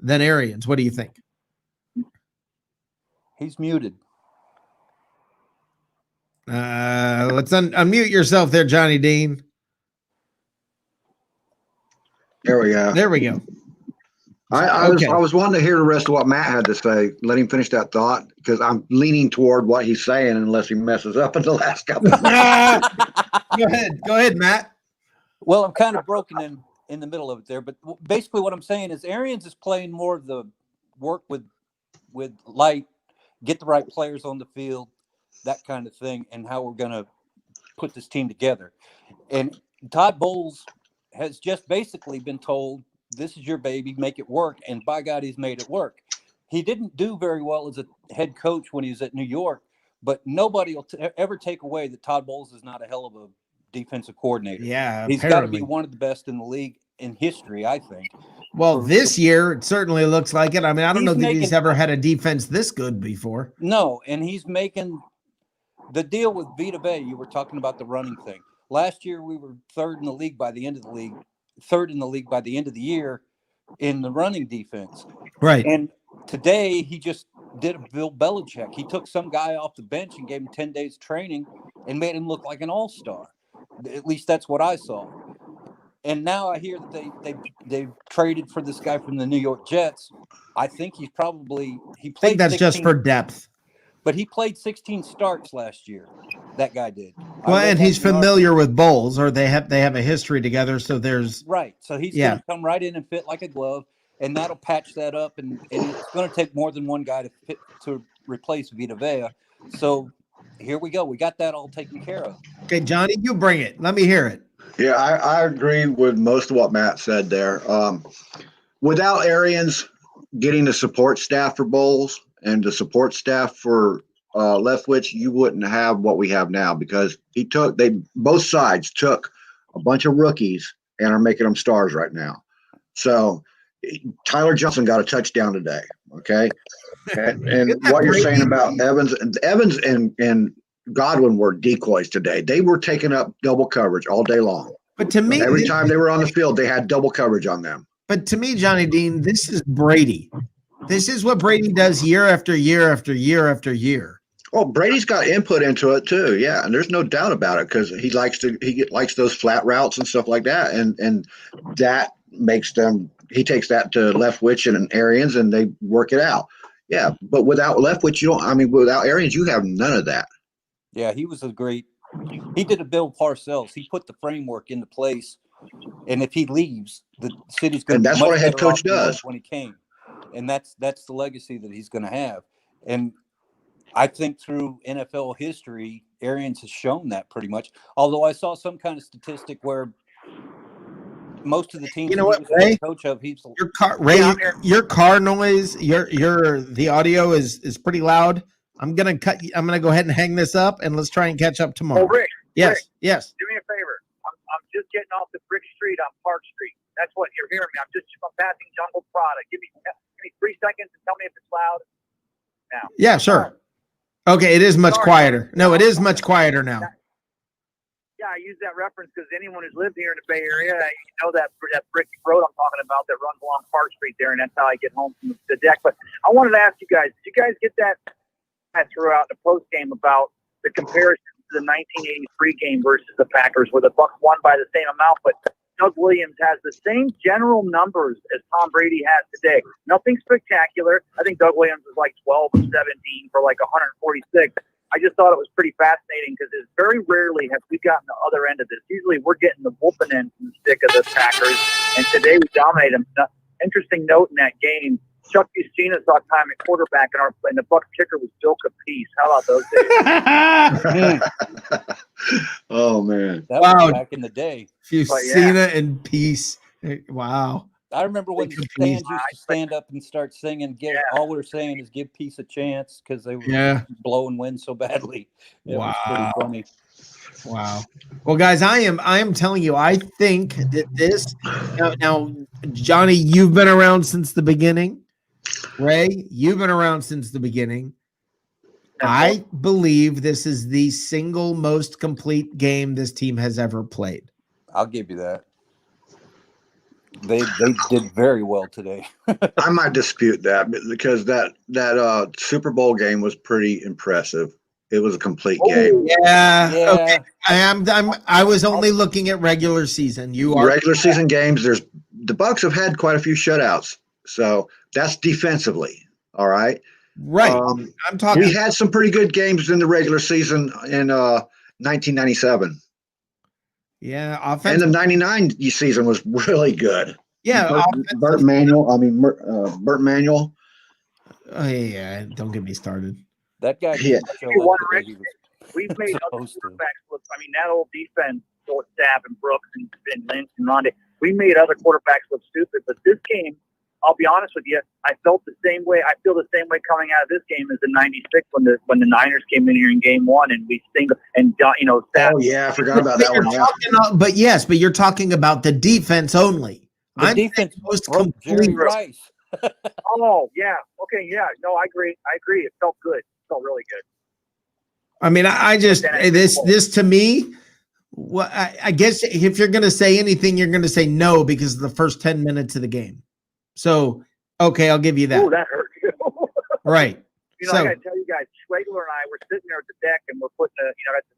than Arians. What do you think? He's muted. Let's unmute yourself there, Johnny Dean. There we go. There we go. I was wanting to hear the rest of what Matt had to say. Let him finish that thought because I'm leaning toward what he's saying unless he messes up in the last couple. Go ahead, Matt. Well, I'm kind of broken in the middle of it there, but basically what I'm saying is Arians is playing more of the work with light, get the right players on the field, that kind of thing, and how we're going to put this team together. And Todd Bowles has just basically been told, this is your baby, make it work. And by God, he's made it work. He didn't do very well as a head coach when he was at New York, but nobody will ever take away that Todd Bowles is not a hell of a defensive coordinator. Yeah, he's got to be one of the best in the league in history, I think. Well, this year, it certainly looks like it. I mean, I don't know that he's ever had a defense this good before. No, and he's making the deal with Vita Vea. You were talking about the running thing. Last year, we were third in the league by the end of the league, third in the league by the end of the year in the running defense. Right. And today, he just did a Bill Belichick. He took some guy off the bench and gave him 10 days training and made him look like an all-star. At least that's what I saw. And now I hear that they've traded for this guy from the New York Jets. I think he played. I think that's 16, just for depth. But he played 16 starts last year. That guy did. Well, and he's familiar with Bowles, or they have a history together. So there's right. So he's going to come right in and fit like a glove, and that'll patch that up. And it's going to take more than one guy to replace Vita Vea. So here we go. We got that all taken care of. Okay, Johnny, you bring it. Let me hear it. Yeah, I agree with most of what Matt said there. Without Arians getting the support staff for Bowles and the support staff for Leftwich, you wouldn't have what we have now, because both sides took a bunch of rookies and are making them stars right now. So Tyler Johnson got a touchdown today. Okay. And what you're saying about Evans and Godwin were decoys today. They were taking up double coverage all day long. But to me, every time they were on the field, they had double coverage on them. But to me, Johnny Dean, this is Brady. This is what Brady does year after year after year after year. Well, Brady's got input into it too, yeah, and there's no doubt about it, because he likes those flat routes and stuff like that, and that makes them. He takes that to Leftwich and Arians, and they work it out. Yeah, but without Leftwich, without Arians, you have none of that. Yeah, he was he did a Bill Parcells. He put the framework into place, and if he leaves, the city's going to be much better off. And that's what a head coach does when he came, and that's the legacy that he's going to have. And I think through NFL history, Arians has shown that pretty much. Although I saw some kind of statistic where most of the teams, you know what, Ray? Coach of, your car noise, the audio is pretty loud. I'm gonna go ahead and hang this up, and let's try and catch up tomorrow. Oh, Rick. Yes. Do me a favor. I'm just getting off the Brick Street on Park Street. That's what you're hearing me. I'm passing Jungle Prada. Give me 3 seconds and tell me if it's loud. Now. Yeah, sure. Okay, it is much quieter. No, it is much quieter now. Yeah, I use that reference because anyone who's lived here in the Bay Area, you know that brick road I'm talking about that runs along Park Street there, and that's how I get home from the deck. But I wanted to ask you guys, did you guys get that I threw out in the post game about the comparison to the 1983 game versus the Packers, where the Bucs won by the same amount, but Doug Williams has the same general numbers as Tom Brady has today. Nothing spectacular. I think Doug Williams was like 12 or 17 for like 146. I just thought it was pretty fascinating because it's very rarely have we gotten the other end of this. Usually we're getting the whooping end from the stick of the Packers, and today we dominate them. Interesting note in that game, Chuck Buscina saw time at quarterback, and the Bucs kicker was Bill Capice. How about those days? Oh, man. That was back in the day. Buscina and Peace. Wow. I remember when the fans used to stand up and start singing. All we're saying is give Peace a chance, because they were blowing wind so badly. It was pretty funny. Wow. Well, guys, I am telling you, I think that this now, Johnny, you've been around since the beginning. Ray, you've been around since the beginning. I believe this is the single most complete game this team has ever played. I'll give you that. They did very well today. I might dispute that, because that Super Bowl game was pretty impressive. It was a complete game. Yeah. Okay. I was only looking at regular season. Regular season games. The Bucs have had quite a few shutouts, so that's defensively. All right. Right. I'm talking. We had some pretty good games in the regular season in 1997. Yeah, and the '99 season was really good. Yeah, Burt Manuel. Oh yeah, don't get me started. That guy. We've made other quarterbacks look. I mean, that old defense, Staff and Brooks and Lynch and Rondé, we made other quarterbacks look stupid. But this game, I'll be honest with you, I felt the same way. I feel the same way coming out of this game as in '96 when the Niners came in here in Game 1 and we singled and Staff. Oh yeah, I forgot about that one. But you're talking about the defense only. The defense was Jerry Rice. Oh yeah, okay, yeah. No, I agree. It felt good. It felt really good. I mean, I just this to me. Well, I guess if you're going to say anything, you're going to say no because of the first 10 minutes of the game. So, okay, I'll give you that. Oh, that hurt you. Right. You know, I got to tell you guys, Schwegler and I were sitting there at the deck, and we're putting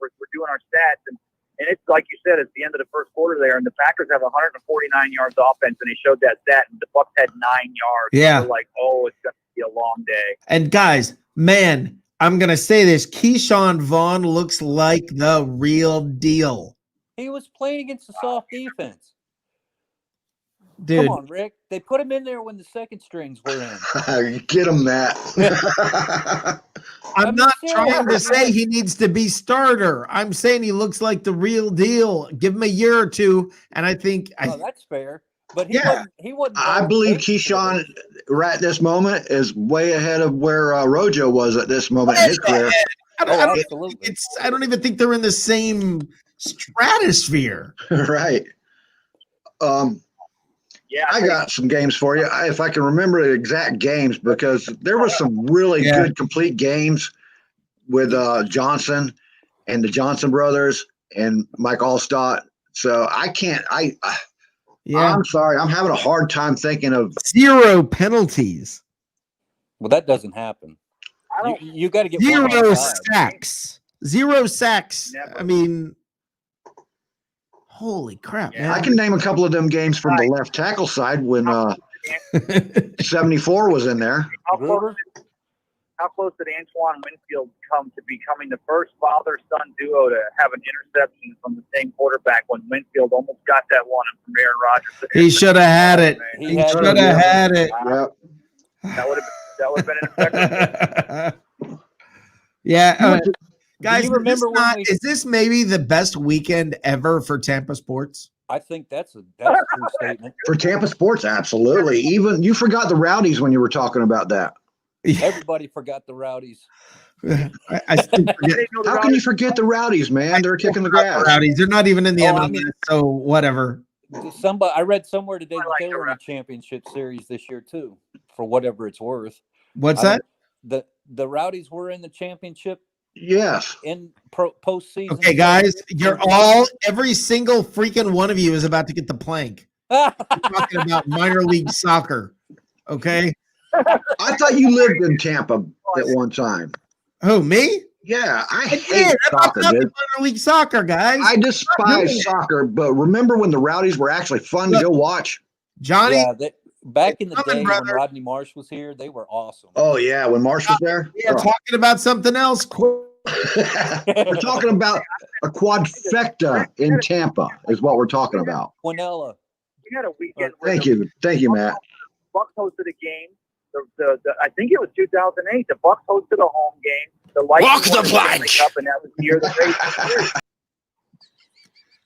we're doing our stats, and it's like you said, it's the end of the first quarter there, and the Packers have 149 yards offense, and he showed that stat, and the Bucs had 9 yards. Yeah. We're like, oh, it's going to be a long day. And guys, man, I'm going to say this. Keyshawn Vaughn looks like the real deal. He was playing against a soft defense. Dude. Come on, Rick. They put him in there when the second strings were in. Get him that. I'm not trying to say he needs to be starter. I'm saying he looks like the real deal. Give him a year or two, and I think that's fair. But he wasn't. I believe Keyshawn right at this moment is way ahead of where Rojo was at this moment in his career. I don't even think they're in the same stratosphere. Right. Yeah, I got some games for you, if I can remember the exact games, because there were some really good complete games with Johnson and the Johnson brothers and Mike Allstott. So I can't. I'm sorry. I'm having a hard time thinking of 0 penalties. Well, that doesn't happen. You got to get 0 sacks. 0 sacks. Never. I mean, holy crap, man. I can name a couple of them games from the left tackle side when 74 was in there. How close did Antoine Winfield come to becoming the first father-son duo to have an interception from the same quarterback when Winfield almost got that one from Aaron Rodgers? He should have had it. He should have had it. Wow. That would have been an interception. Yeah. Guys, you remember is this maybe the best weekend ever for Tampa sports? I think that's a true statement. For Tampa sports, absolutely. Even you forgot the Rowdies when you were talking about that. Everybody forgot the Rowdies. I still forget. How can you forget the Rowdies, man? They're kicking the grass. Rowdies. They're not even in the MLS, so whatever. I read somewhere today that they were in a championship series this year too, for whatever it's worth. What's that? The Rowdies were in the championship. Yes. In postseason. Okay, guys, every single freaking one of you is about to get the plank. We're talking about minor league soccer. Okay. I thought you lived in Tampa at one time. Who, me? Yeah, I hate soccer, dude. minor league soccer, guys. I despise soccer, but remember when the Rowdies were actually fun to go watch? Johnny? Yeah, back in the day when Rodney Marsh was here, they were awesome. Oh, yeah, when Marsh was there? We're talking about something else. We're talking about a quadfecta in Tampa is what we're talking about. Quinella. We had a weekend. Thank you, Matt. Bucs hosted a game. I think it was 2008. The Bucs hosted a home game. The Walk the plank. Cup, and that was the year the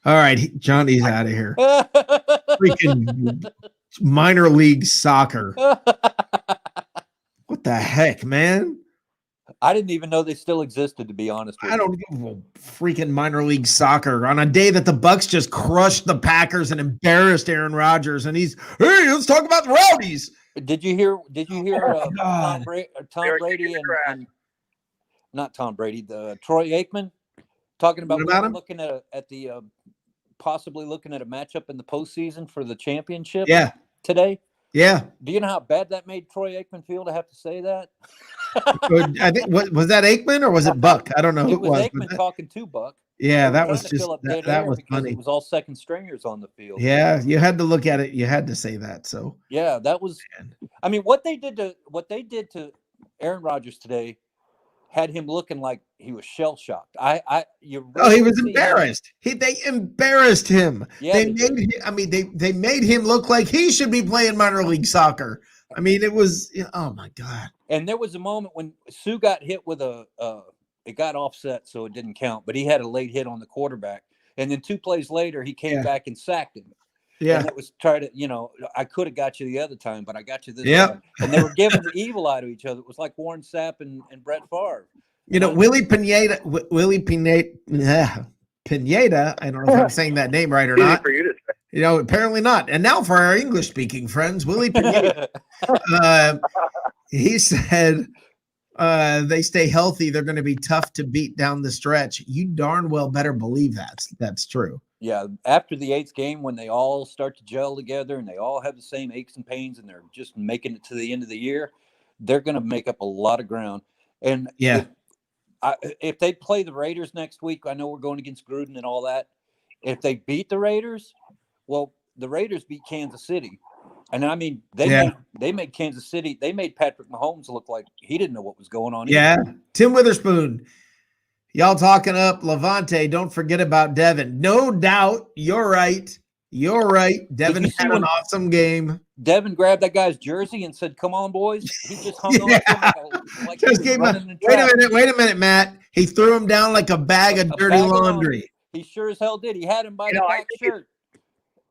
All right, Johnny's out of here. Freaking minor league soccer. What the heck, man? I didn't even know they still existed, to be honest with you. I don't give a freaking minor league soccer on a day that the Bucs just crushed the Packers and embarrassed Aaron Rodgers, and hey, let's talk about the Rowdies. Did you hear Tom Brady and not Tom Brady, Troy Aikman talking about looking at the possibly looking at a matchup in the postseason for the championship? Yeah. Today. Yeah. Do you know how bad that made Troy Aikman feel to have to say that? I think was that Aikman or was it Buck? I don't know who it was. Aikman talking to Buck. Yeah, that was just that was funny. It was all second stringers on the field. Yeah, you had to look at it. You had to say that. So yeah, that was. I mean, what they did to Aaron Rodgers today had him looking like he was shell shocked. He was embarrassed. They embarrassed him. Yeah, they made him look like he should be playing minor league soccer. I mean, it was oh my God. And there was a moment when Sue got hit with it got offset, so it didn't count, but he had a late hit on the quarterback. And then 2 plays later, he came back and sacked him. Yeah. And it was I could have got you the other time, but I got you this time. And they were giving the evil eye to each other. It was like Warren Sapp and Brett Favre. Willie Pineda, I don't know if I'm saying that name right or not. For you to say. Apparently not. And now for our English-speaking friends, Willie Pineda. He said they stay healthy. They're going to be tough to beat down the stretch. You darn well better believe that's true. Yeah, after the 8th game, when they all start to gel together and they all have the same aches and pains and they're just making it to the end of the year, they're going to make up a lot of ground. And yeah, if they play the Raiders next week, I know we're going against Gruden and all that. If they beat the Raiders, well, the Raiders beat Kansas City. And I mean, they made Kansas City, they made Patrick Mahomes look like he didn't know what was going on. Yeah. Tim Witherspoon, y'all talking up Levante. Don't forget about Devin. No doubt. You're right. You're right. Devin had an awesome game. Devin grabbed that guy's jersey and said, "Come on, boys." He just hung on to him like he was running in traffic. Wait a minute, Matt. He threw him down like a bag of dirty laundry. He sure as hell did. He had him by the back shirt.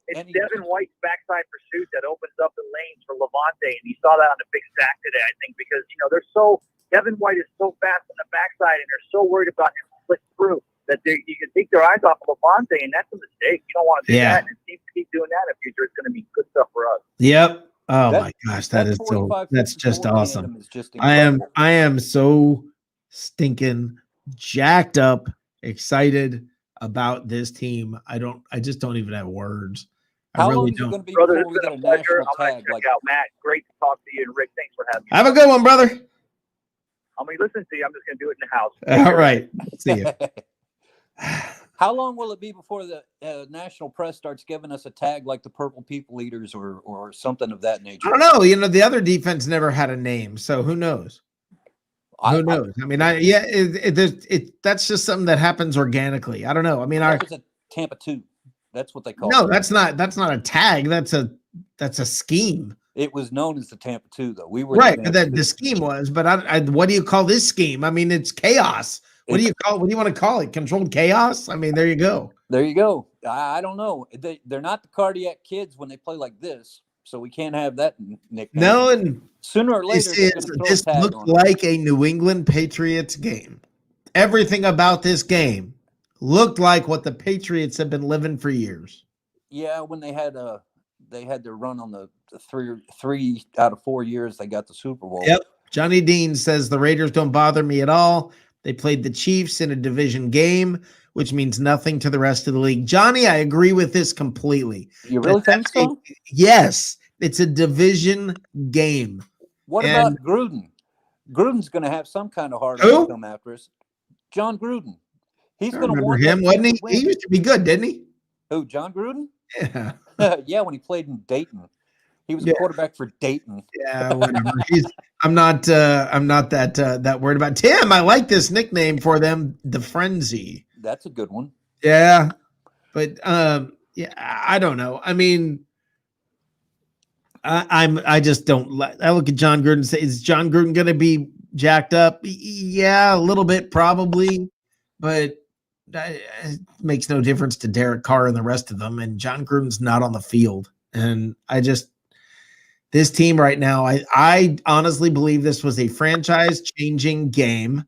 It's Devin White's backside pursuit that opens up the lanes for Levante, and he saw that on the big stack today, I think, because, Devin White is so fast on the backside, and they're so worried about him to slip through that you can take their eyes off of Levante, and that's a mistake. You don't want to do that, and it seems to keep doing that in the future. It's going to be good stuff for us. Yep. Oh my gosh, that's just awesome. I am so stinking jacked up, excited about this team. I just don't even have words. How long is it going to be before we get a national tag? Check out Matt. Great to talk to you, and Rick, thanks for having me. Have a good one, brother. I'm going to listen to you. I'm just going to do it in the house. All right. See you. How long will it be before the national press starts giving us a tag like the Purple People Eaters or something of that nature? I don't know. The other defense never had a name, so who knows? Who knows? That's just something that happens organically. I don't know. I mean, that was a Tampa 2. That's what they call it. No, that's not a tag. That's a scheme. It was known as the Tampa 2, though. We were right, but the scheme was. But what do you call this scheme? I mean, it's chaos. What do you want to call it? Controlled chaos? I mean, there you go. There you go. I don't know. They're not the Cardiac Kids when they play like this, so we can't have that nickname. No, and sooner or later, this looked like a New England Patriots game. Everything about this game looked like what the Patriots have been living for years. Yeah, when they had their run on the 3 out of 4 years they got the Super Bowl. Yep. Johnny Dean says the Raiders don't bother me at all. They played the Chiefs in a division game, which means nothing to the rest of the league. Johnny, I agree with this completely. You really think so? Yes. It's a division game. What about Gruden? Gruden's going to have some kind of hard on come after us. John Gruden. He's going to remember him, wasn't he? He used to be good, didn't he? Who, John Gruden? Yeah. Yeah, when he played in Dayton. He was a quarterback for Dayton. Yeah, whatever. I'm not that worried about Tim. I like this nickname for them, the Frenzy. That's a good one. Yeah. But I don't know. I mean, I just don't I look at John Gruden and say, is John Gruden going to be jacked up? Yeah, a little bit probably, but it makes no difference to Derek Carr and the rest of them. And John Gruden's not on the field. And this team right now, I honestly believe this was a franchise-changing game.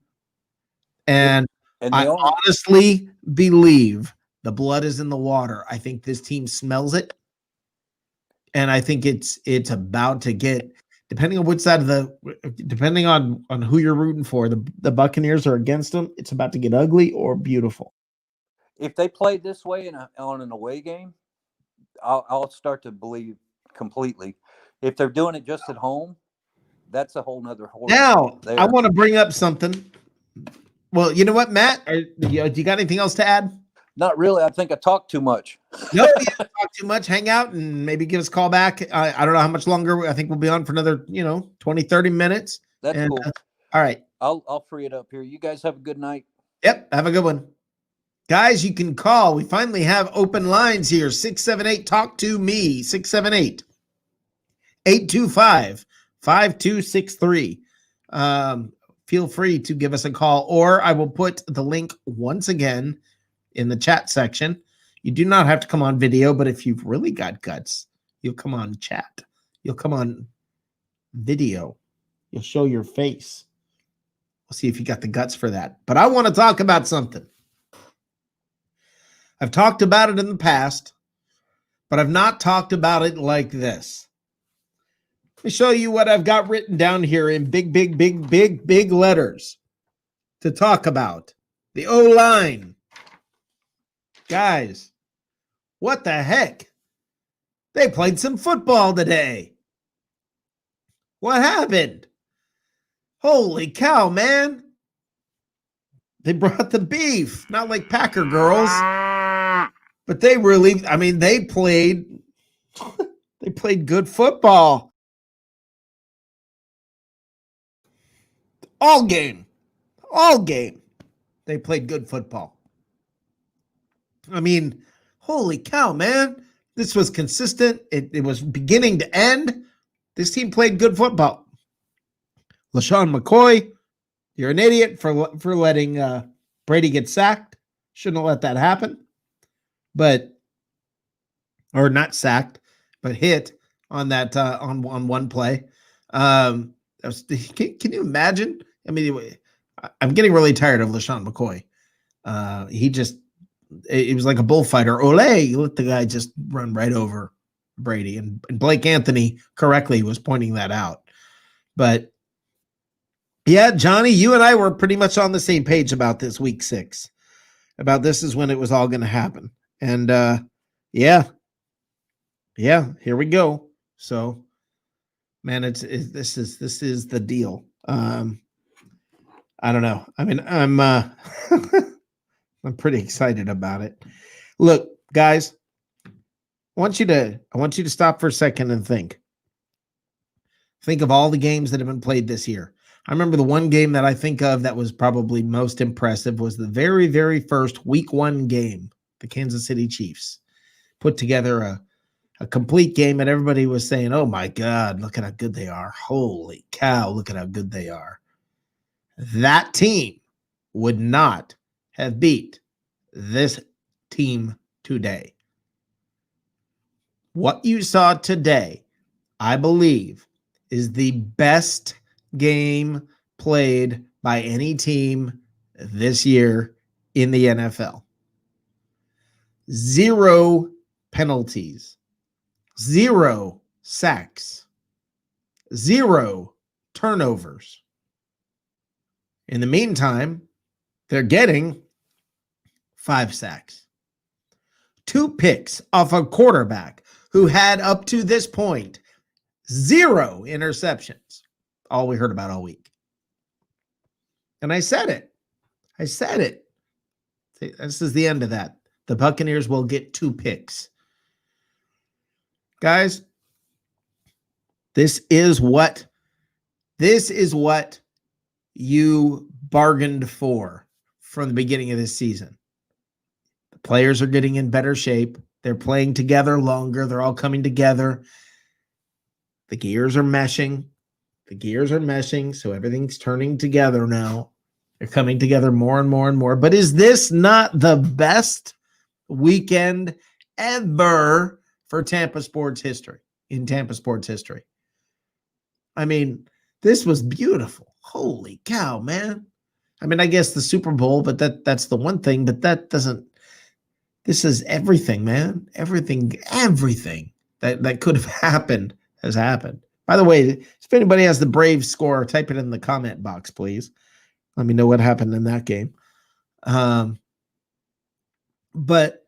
And I honestly believe the blood is in the water. I think this team smells it. And I think it's about to get, depending on which side of depending on who you're rooting for, the Buccaneers are against them, it's about to get ugly or beautiful. If they played this way on an away game, I'll start to believe completely. If they're doing it just at home, that's a whole nother horror. Now, I want to bring up something. Well, you know what, Matt? Do you got anything else to add? Not really. I think I talked too much. No, you didn't talk too much. Hang out and maybe give us a call back. I don't know how much longer. I think we'll be on for another, 20, 30 minutes. That's cool. All right. I'll free it up here. You guys have a good night. Yep. Have a good one. Guys, you can call. We finally have open lines here. 678 Talk to Me. 678 825-5263. Feel free to give us a call, or I will put the link once again in the chat section. You do not have to come on video, but if you've really got guts, you'll come on chat. You'll come on video. You'll show your face. We'll see if you got the guts for that. But I want to talk about something. I've talked about it in the past, but I've not talked about it like this. Let me show you what I've got written down here in big letters to talk about. The O-line. Guys, what the heck? They played some football today. What happened? Holy cow, man. They brought the beef, not like Packer girls. But they really, I mean, they played good football. All game. They played good football. I mean, holy cow, man. This was consistent. It was beginning to end. This team played good football. LaShawn McCoy, you're an idiot for letting Brady get sacked. Shouldn't have let that happen. Or not sacked, but hit on that on one play. Can you imagine? I mean, I'm getting really tired of LaShawn McCoy. It was like a bullfighter. Ole, you let the guy just run right over Brady. And Blake Anthony correctly was pointing that out. But yeah, Johnny, you and I were pretty much on the same page about this week 6. About this is when it was all going to happen. And yeah, here we go. So, man, this is the deal. I don't know. I mean, I'm pretty excited about it. Look, guys, I want you to stop for a second and think. Think of all the games that have been played this year. I remember the one game that I think of that was probably most impressive was the very, very first week 1 game. The Kansas City Chiefs put together a complete game, and everybody was saying, oh my God, look at how good they are. Holy cow, look at how good they are. That team would not have beat this team today. What you saw today, I believe, is the best game played by any team this year in the NFL. 0 penalties, 0 sacks, 0 turnovers. In the meantime, they're getting 5 sacks, 2 picks off a quarterback who had up to this point 0 interceptions. All we heard about all week. And I said it. This is the end of that. The Buccaneers will get 2 picks. Guys, this is what you bargained for from the beginning of this season. The players are getting in better shape. They're playing together longer. They're all coming together. The gears are meshing. So everything's turning together now. They're coming together more and more and more. But is this not the best weekend ever for Tampa sports history? In Tampa sports history. I mean, this was beautiful. Holy cow, man. I mean, I guess the Super Bowl, but that's the one thing, but that doesn't. This is everything, man. Everything that could have happened has happened. By the way, if anybody has the Braves score, type it in the comment box, please. Let me know what happened in that game. But,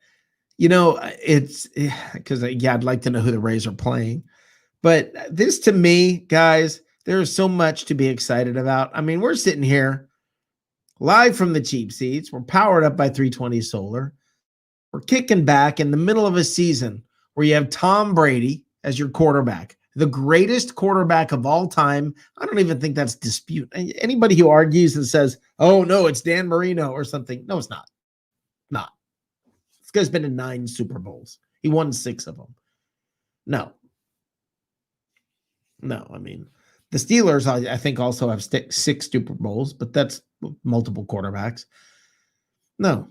you know, it's because, I'd like to know who the Rays are playing. But this, to me, guys, there's so much to be excited about. I mean, we're sitting here live from the cheap seats. We're powered up by 320 Solar. We're kicking back in the middle of a season where you have Tom Brady as your quarterback, the greatest quarterback of all time. I don't even think that's dispute. Anybody who argues and says, oh, no, it's Dan Marino or something. No, it's not. Not. This guy's been in 9 Super Bowls. He won 6 of them. No, I mean, the Steelers, I think, also have 6 Super Bowls, but that's multiple quarterbacks. No,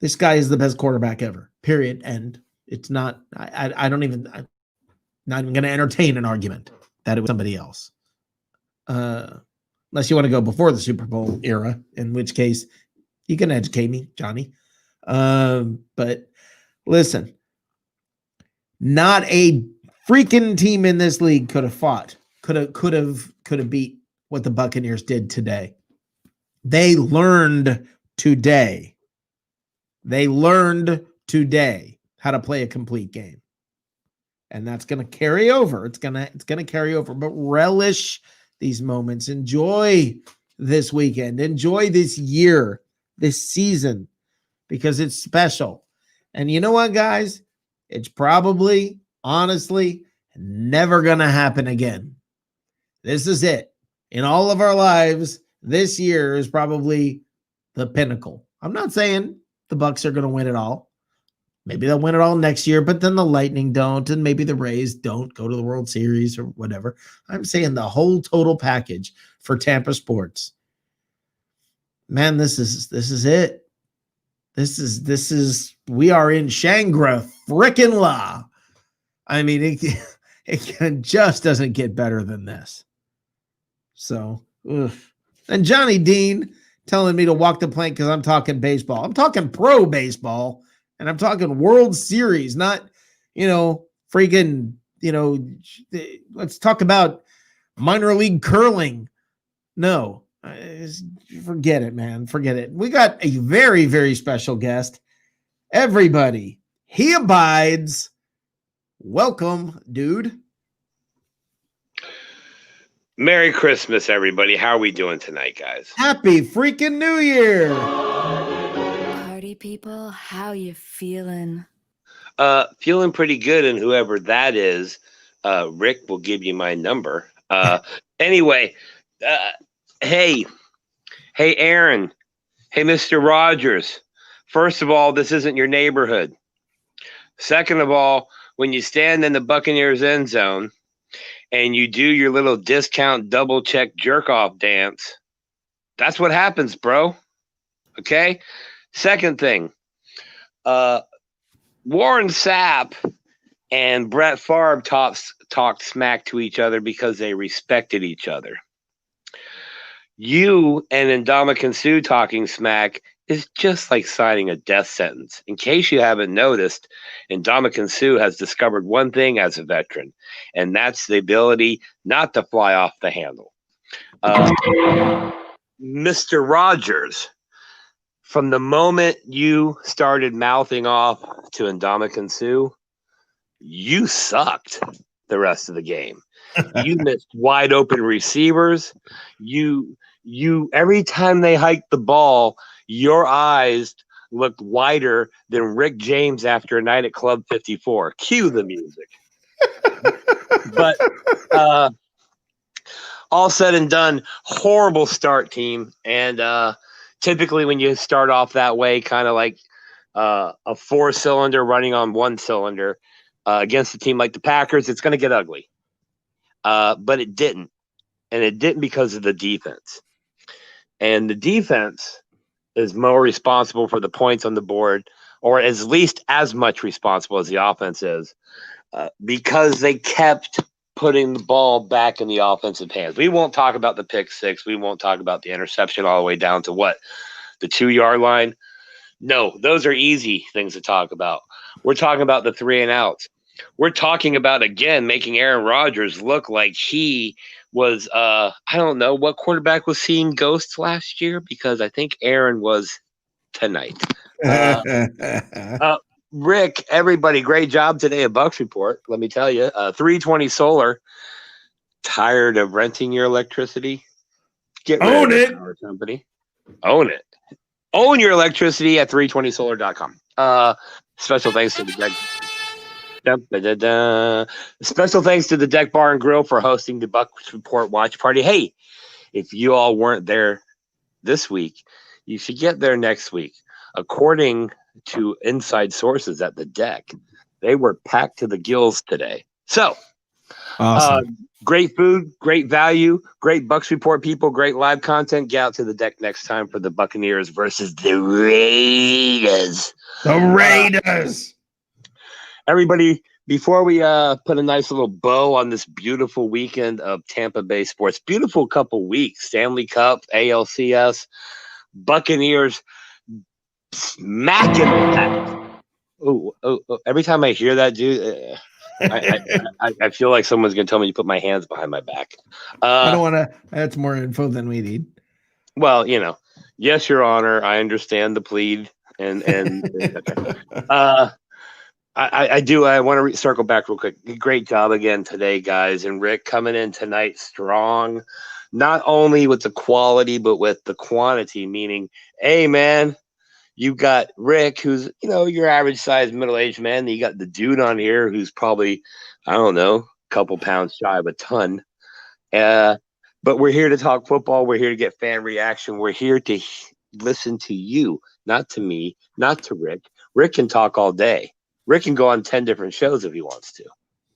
this guy is the best quarterback ever, period. And it's not, I'm not even going to entertain an argument that it was somebody else. Unless you want to go before the Super Bowl era, in which case you can educate me, Johnny. But listen, not a freaking team in this league could have fought, could have beat what the Buccaneers did today. They learned today. How to play a complete game. And that's going to carry over. It's going to carry over, but relish these moments. Enjoy this weekend. Enjoy this year, this season, because it's special. And you know what, guys? It's probably, honestly, never going to happen again. This is it. In all of our lives, this year is probably the pinnacle. I'm not saying the Bucs are going to win it all. Maybe they'll win it all next year, but then the Lightning don't, and maybe the Rays don't go to the World Series or whatever. I'm saying the whole total package for Tampa sports. Man, this is it. This is we are in Shangri frickin' La. I mean, it just doesn't get better than this. So, and Johnny Dean telling me to walk the plank because I'm talking baseball. I'm talking pro baseball. And I'm talking World Series, not, freaking, let's talk about minor league curling. No, forget it, man. Forget it. We got a very, very special guest. Everybody, he abides. Welcome, dude. Merry Christmas, everybody. How are we doing tonight, guys? Happy freaking New Year. Party people, how you feeling? Feeling pretty good, and whoever that is, Rick will give you my number. Anyway, hey, Aaron. Hey, Mr. Rogers. First of all, this isn't your neighborhood. Second of all, when you stand in the Buccaneers end zone and you do your little discount double check jerk off dance, that's what happens, bro. Okay? Second thing, Warren Sapp and Brett Favre talked smack to each other because they respected each other. You and Ndamukong Suh talking smack is just like signing a death sentence. In case you haven't noticed, Ndamukong Suh has discovered one thing as a veteran, and that's the ability not to fly off the handle. Mr. Rogers, from the moment you started mouthing off to Ndamukong Suh, you sucked the rest of the game. You missed wide open receivers. You every time they hiked the ball, your eyes looked wider than Rick James after a night at Club 54. Cue the music. But all said and done, horrible start, team. And typically when you start off that way, kind of like a four-cylinder running on one cylinder against a team like the Packers, it's going to get ugly. But it didn't. And it didn't because of the defense. And the defense is more responsible for the points on the board, or at least as much responsible as the offense is, because they kept putting the ball back in the offensive hands. We won't talk about the pick six. We won't talk about the interception all the way down to the 2-yard line. No, those are easy things to talk about. We're talking about the 3 and outs. We're talking about, again, making Aaron Rodgers look like he was, I don't know, what quarterback was seeing ghosts last year? Because I think Aaron was tonight. Rick, everybody, great job today at Bucs Report. Let me tell you, 320 Solar, tired of renting your electricity? Get rid Own of it. the power company. Own it. Own your electricity at 320solar.com. Special thanks to the deck. Special thanks to the Deck Bar and Grill for hosting the Bucs Report watch party. Hey, if you all weren't there this week, you should get there next week. According to inside sources at the Deck, they were packed to the gills today. So, awesome. Great food, great value, great Bucs Report people, great live content. Get out to the Deck next time for the Buccaneers versus the Raiders. The Raiders. Everybody, before we put a nice little bow on this beautiful weekend of Tampa Bay sports, beautiful couple weeks, Stanley Cup, ALCS, Buccaneers smacking that. Oh, every time I hear that, dude, I feel like someone's going to tell me to put my hands behind my back. I don't want to. That's more info than we need. Well, yes, Your Honor, I understand the plead. And I do. I want to circle back real quick. Great job again today, guys. And Rick coming in tonight strong, not only with the quality, but with the quantity, meaning, hey, man, you got Rick, who's, your average size middle-aged man. You got the dude on here who's probably, I don't know, a couple pounds shy of a ton. But we're here to talk football. We're here to get fan reaction. We're here to listen to you, not to me, not to Rick. Rick can talk all day. Rick can go on 10 different shows if he wants to.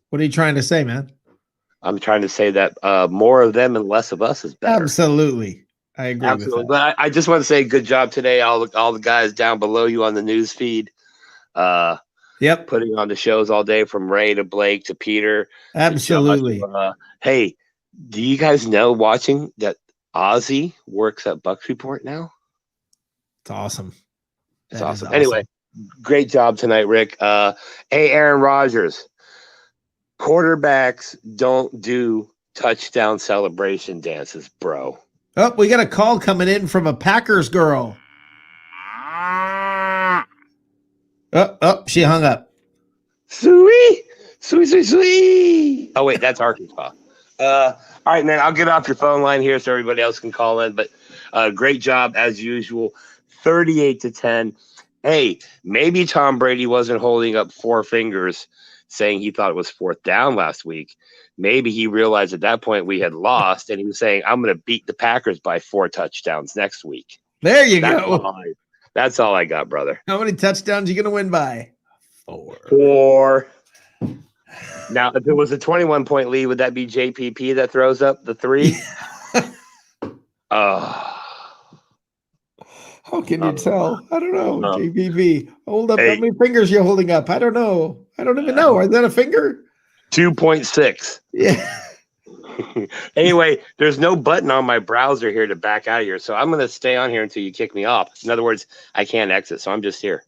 What are you trying to say, man? I'm trying to say that more of them and less of us is better. Absolutely. I agree with that. But I just want to say good job today. All the guys down below you on the news feed. Yep. Putting on the shows all day from Ray to Blake to Peter. Absolutely. To Josh. Hey, do you guys know watching that Ozzy works at Bucs Report now? It's awesome. It's awesome. Anyway, great job tonight, Rick. Hey, Aaron Rodgers. Quarterbacks don't do touchdown celebration dances, bro. Oh, we got a call coming in from a Packers girl. Oh, she hung up. Sweet. Oh, wait, that's Arkansas. All right, man, I'll get off your phone line here so everybody else can call in. But great job, as usual. 38-10. Hey, maybe Tom Brady wasn't holding up four fingers saying he thought it was fourth down last week. Maybe he realized at that point we had lost, and he was saying, I'm going to beat the Packers by 4 touchdowns next week. There you go. That's all I got, brother. How many touchdowns are you going to win by? 4. 4. Now, if it was a 21-point lead, would that be JPP that throws up the 3? How can you tell? I don't know. JPP. Hold up. Hey. How many fingers you holding up? I don't know. I don't even know. Is that a finger? 2.6. Yeah. Anyway, there's no button on my browser here to back out of here, so I'm going to stay on here until you kick me off. In other words, I can't exit, so I'm just here.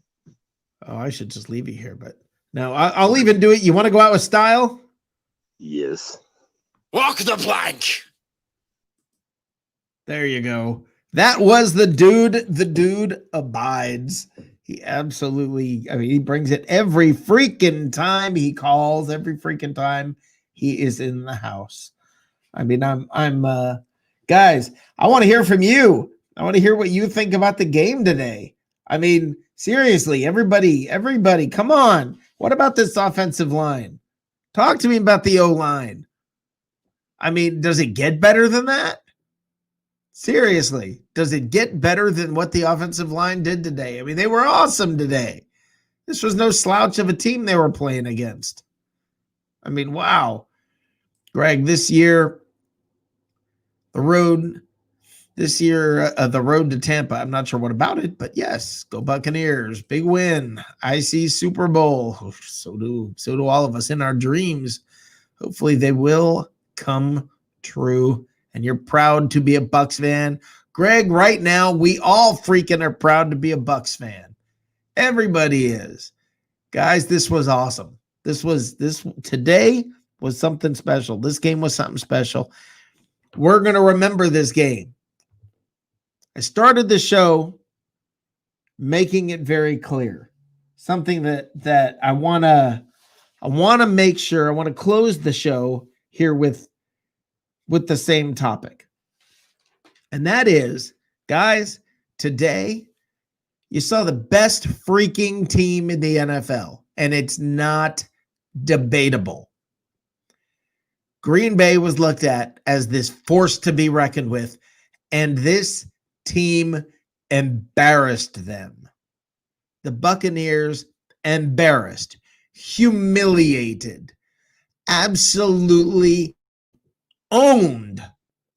Oh, I should just leave you here, but no, I'll even do it. You want to go out with style? Yes. Walk the plank. There you go. That was the dude. The dude abides. He absolutely, he brings it every freaking time he calls, every freaking time he is in the house. I'm guys, I want to hear from you. I want to hear what you think about the game today. Seriously, everybody, come on. What about this offensive line? Talk to me about the O-line. Does it get better than that? Seriously, does it get better than what the offensive line did today? They were awesome today. This was no slouch of a team they were playing against. Wow. Greg, this year, the road to Tampa, I'm not sure what about it, but yes, go Buccaneers. Big win. I see Super Bowl. So do all of us in our dreams. Hopefully they will come true. And you're proud to be a Bucs fan. Greg, right now, we all freaking are proud to be a Bucs fan. Everybody is. Guys, this was awesome. Today was something special. This game was something special. We're going to remember this game. I started the show making it very clear. Something that I want to make sure, I want to close the show here with the same topic. And that is, guys, today you saw the best freaking team in the NFL, and it's not debatable. Green Bay was looked at as this force to be reckoned with, and this team embarrassed them. The Buccaneers embarrassed, humiliated, absolutely owned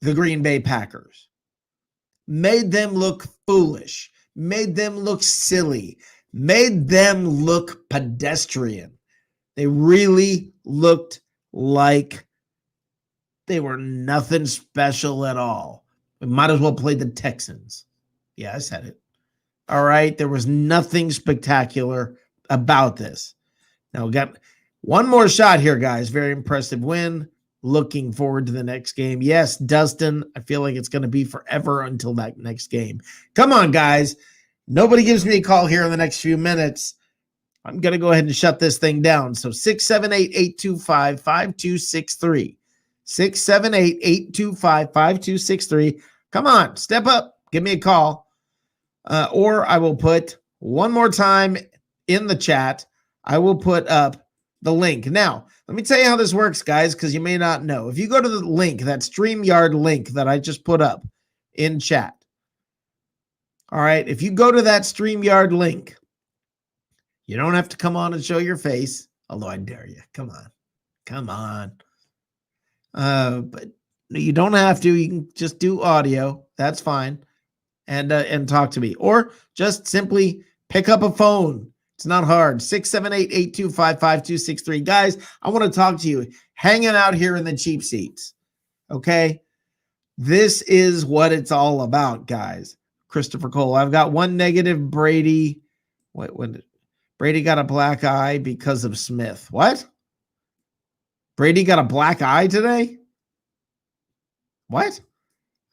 the Green Bay Packers, made them look foolish, made them look silly, made them look pedestrian. They really looked like they were nothing special at all. We might as well play the Texans. Yeah, I said it. All right, there was nothing spectacular about this. Now, we got one more shot here, guys. Very impressive win. Looking forward to the next game. Yes, Dustin, I feel like it's going to be forever until that next game. Come on, guys. Nobody gives me a call here in the next few minutes. I'm going to go ahead and shut this thing down. So 678-825-5263. 678-825-5263. Come on, step up. Give me a call. Or I will put one more time in the chat. I will put up the link. Now, let me tell you how this works, guys, because you may not know. If you go to the link, that StreamYard link that I just put up in chat. All right, if you go to that StreamYard link, you don't have to come on and show your face, although I dare you. Come on. Come on. But you don't have to. You can just do audio. That's fine. And talk to me. Or just simply pick up a phone. It's not hard. 678-825-5263. Guys, I want to talk to you. Hanging out here in the cheap seats. Okay? This is what it's all about, guys. Christopher Cole. I've got one negative. Brady. Brady got a black eye because of Smith. What? Brady got a black eye today? What?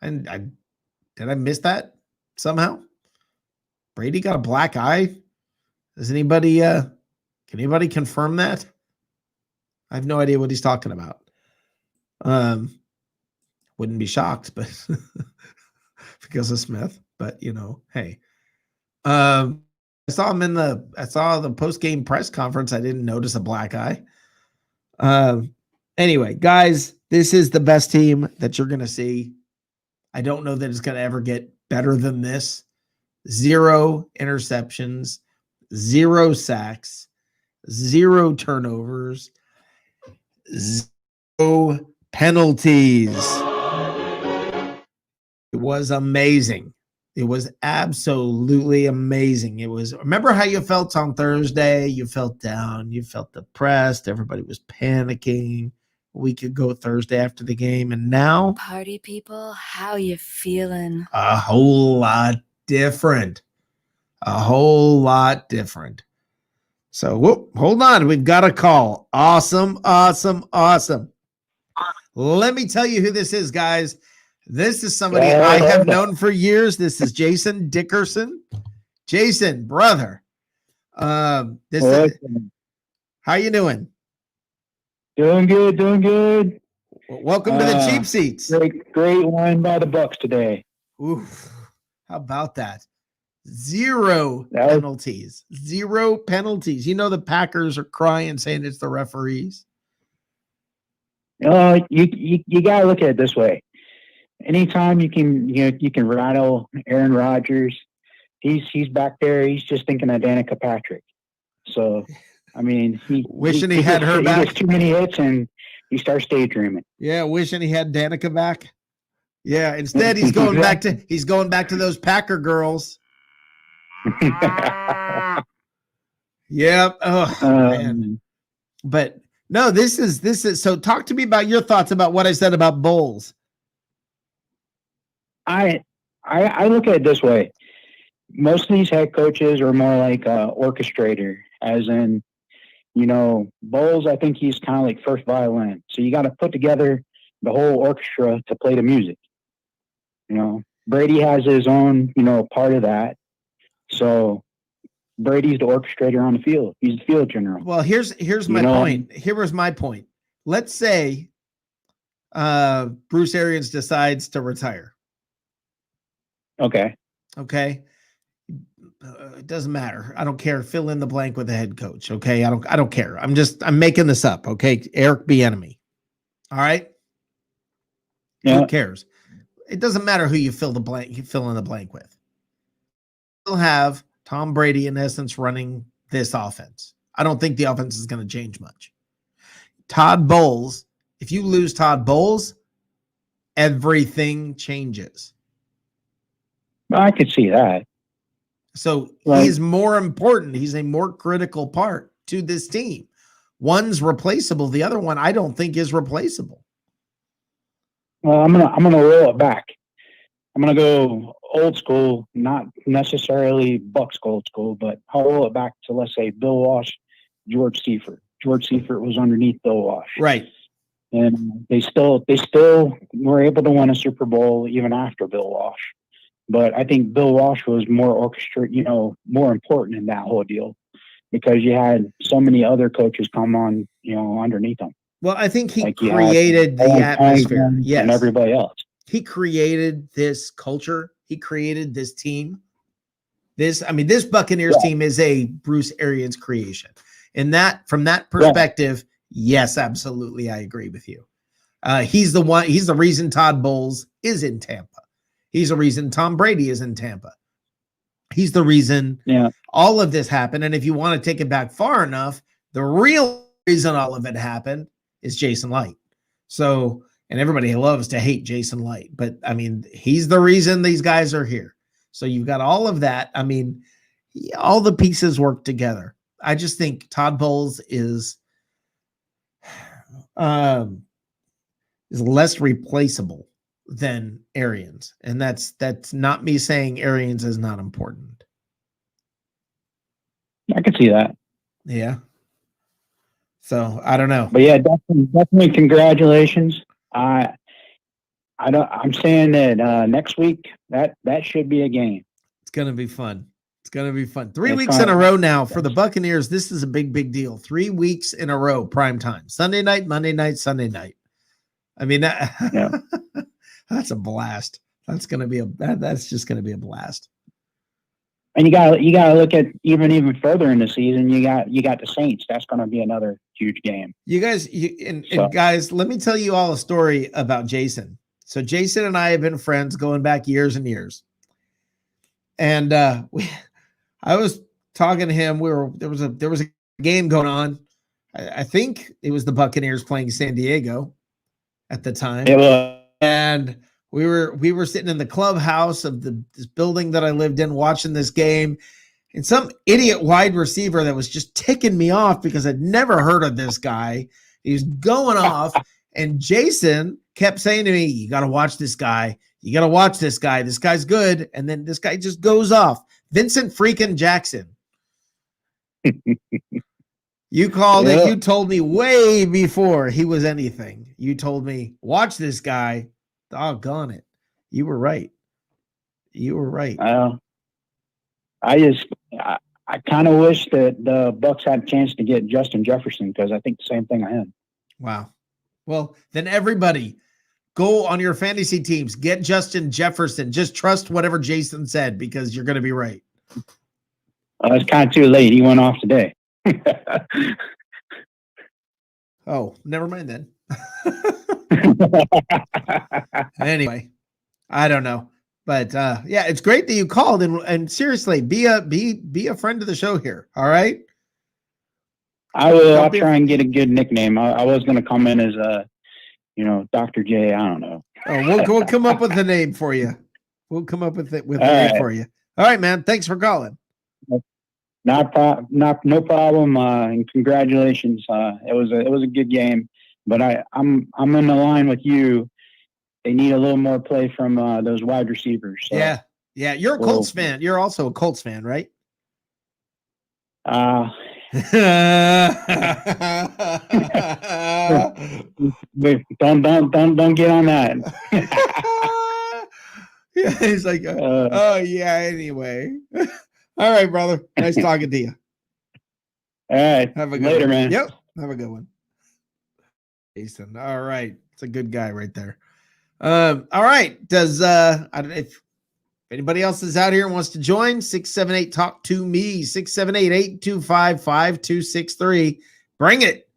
And did I miss that somehow? Brady got a black eye? Does anybody can anybody confirm that? I have no idea what he's talking about. Wouldn't be shocked, but because of Smith. But hey. I saw him I saw the post-game press conference. I didn't notice a black eye. Anyway, guys, this is the best team that you're going to see. I don't know that it's going to ever get better than this. 0 interceptions, 0 sacks, 0 turnovers, 0 penalties. It was amazing. It was absolutely amazing. It was, remember how you felt on Thursday? You felt down. You felt depressed. Everybody was panicking a week ago Thursday after the game. And now, Party people, how you feeling? a whole lot different. A whole lot different. So, whoop, hold on. We've got a call. Awesome, awesome, awesome. Let me tell you who this is, guys. This is somebody I have known for years. This is Jason Dickerson. Jason, brother. How you doing? Doing good, doing good. Welcome to the cheap seats. Great win by the Bucs today. Oof. How about that? 0 penalties. 0 penalties. You know the Packers are crying saying it's the referees. You gotta look at it this way. Anytime you can rattle Aaron Rodgers, he's back there. He's just thinking of Danica Patrick. So, I mean, wishing he had her back. He gets too many hits and he starts daydreaming. Yeah, wishing he had Danica back. Yeah, instead he's going back to those Packer girls. Yep. Oh man. But no, this is so. Talk to me about your thoughts about what I said about Bowles. I look at it this way. Most of these head coaches are more like an orchestrator, as in, Bowles, I think he's kind of like first violin. So you got to put together the whole orchestra to play the music. Brady has his own, part of that. So Brady's the orchestrator on the field. He's the field general. Well, here's my point. Here was my point. Let's say Bruce Arians decides to retire. Okay. It doesn't matter. I don't care. Fill in the blank with the head coach. Okay. I don't care. I'm making this up. Okay. Eric Bieniemy. All right. Yeah. Who cares? It doesn't matter who you fill in the blank with. You'll have Tom Brady in essence running this offense. I don't think the offense is going to change much. Todd Bowles, if you lose Todd Bowles, everything changes. Well, I could see that. So he's more important. He's a more critical part to this team. One's replaceable. The other one I don't think is replaceable. Well, I'm gonna roll it back. I'm gonna go old school, not necessarily Bucs old school, but I'll roll it back to, let's say, Bill Walsh, George Seifert. George Seifert was underneath Bill Walsh, right? And they still were able to win a Super Bowl even after Bill Walsh. But I think Bill Walsh was more more important in that whole deal. because you had so many other coaches come on, underneath him. Well, I think he Like created the atmosphere. Yes. And everybody else. He created this culture. He created this team. This Buccaneers team is a Bruce Arians creation. And from that perspective, yes, absolutely. I agree with you. He's the reason Todd Bowles is in Tampa. He's the reason Tom Brady is in Tampa. He's the reason all of this happened. And if you want to take it back far enough, the real reason all of it happened is Jason Light. So, and everybody loves to hate Jason Light, but I mean, he's the reason these guys are here. So you've got all of that. I mean, all the pieces work together. I just think Todd Bowles is less replaceable than Arians. And that's not me saying Arians is not important. I can see that. Yeah. So I don't know. But yeah, definitely congratulations. I'm saying that next week that should be a game. It's gonna be fun. It's gonna be fun. 3 weeks in a row now for the Buccaneers. This is a big deal. 3 weeks in a row, prime time. Sunday night, Monday night, Sunday night. I mean, that's a blast. That's just gonna be a blast. And you got to look at even further in the season. You got the Saints. That's going to be another huge game. You guys, guys, let me tell you all a story about Jason. So Jason and I have been friends going back years and years. And I was talking to him. There was a game going on. I think it was the Buccaneers playing San Diego at the time. It was. And we were sitting in the clubhouse of this building that I lived in watching this game, and some idiot wide receiver that was just ticking me off because I'd never heard of this guy. He was going off, and Jason kept saying to me, "You got to watch this guy. You got to watch this guy. This guy's good." And then this guy just goes off. Vincent freaking Jackson. You called it. You told me way before he was anything. You told me, watch this guy. Doggone it. You were right. You were right. I kind of wish that the Bucs had a chance to get Justin Jefferson, because I think the same thing of him. Wow. Well, then everybody go on your fantasy teams. Get Justin Jefferson. Just trust whatever Jason said, because you're going to be right. It's kind of too late. He went off today. Oh, never mind then. Anyway, I don't know, but yeah, it's great that you called, and seriously, be a friend of the show here. All right. I will. I'll try and get a good nickname. I was going to come in as Dr. J. I don't know. Oh, we'll come up with a name for you. We'll come up with a name for you. All right, man. Thanks for calling. No problem. And congratulations. It was a good game, but I'm in the line with you. They need a little more play from those wide receivers. So yeah. You're a Colts fan. You're also a Colts fan, right? Don't get on that. Yeah, he's like, oh yeah. Anyway, all right, brother. Nice talking to you. All right, have a good later, one. man. Yep, have a good one. Jason. All right, it's a good guy right there. All right. Does I don't know if anybody else is out here and wants to join, 678 talk to me, 678-825-5263. Bring it.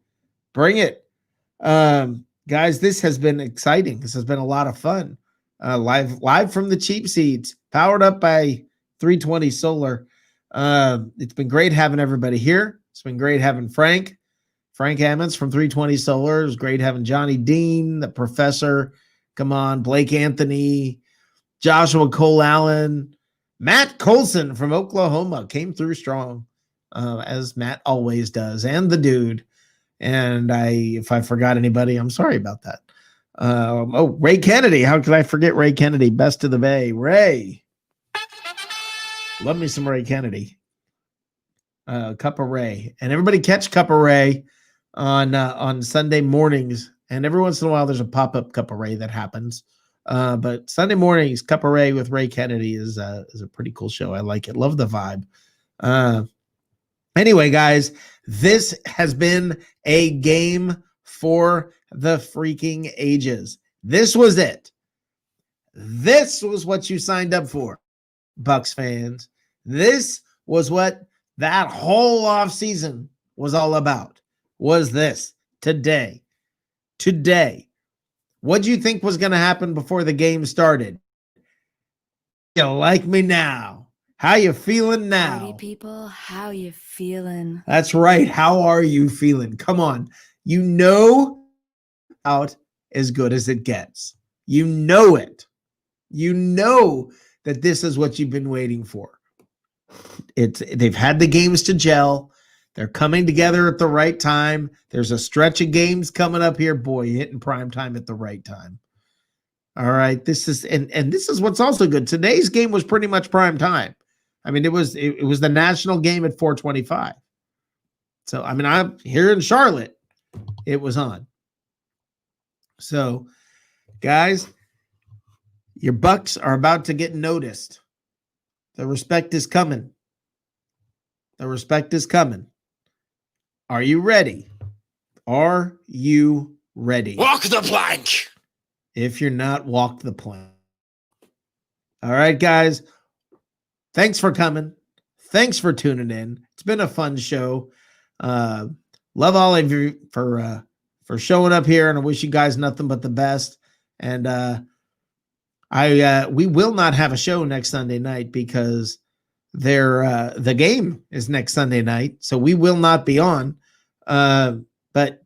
Guys, this has been exciting. This has been a lot of fun. Live from the cheap seats, powered up by 320 Solar. It's been great having everybody here. It's been great having Frank Hammonds from 320 Solar. It was great having Johnny Dean, the professor. Come on, Blake Anthony, Joshua Cole Allen, Matt Colson from Oklahoma came through strong, as Matt always does, and the dude. And if I forgot anybody, I'm sorry about that. Ray Kennedy. How could I forget Ray Kennedy? Best of the Bay. Ray. Love me some Ray Kennedy. Cup of Ray. And everybody catch Cup of Ray on Sunday mornings. And every once in a while, there's a pop-up Cup of Ray that happens. But Sunday mornings, Cup of Ray with Ray Kennedy is a pretty cool show. I like it. Love the vibe. Anyway, guys, this has been a game for the freaking ages. This was it. This was what you signed up for, Bucs fans. This was what that whole offseason was all about. Was this today? What do you think was going to happen before the game started? You like me now? How you feeling now? Party people, how you feeling? That's right. How are you feeling? Come on. You know out as good as it gets. You know it. You know that this is what you've been waiting for. They've had the games to gel. They're coming together at the right time. There's a stretch of games coming up here. Boy, hitting prime time at the right time. All right. This is and this is what's also good. Today's game was pretty much prime time. I mean, it was the national game at 4:25. So, I mean, I'm here in Charlotte. It was on. So, guys, your Bucs are about to get noticed. The respect is coming. The respect is coming. Are you ready? Are you ready? Walk the plank. If you're not, walk the plank. All right, guys. Thanks for coming. Thanks for tuning in. It's been a fun show. Love all of you for showing up here, and I wish you guys nothing but the best. And we will not have a show next Sunday night because the game is next Sunday night, so we will not be on. But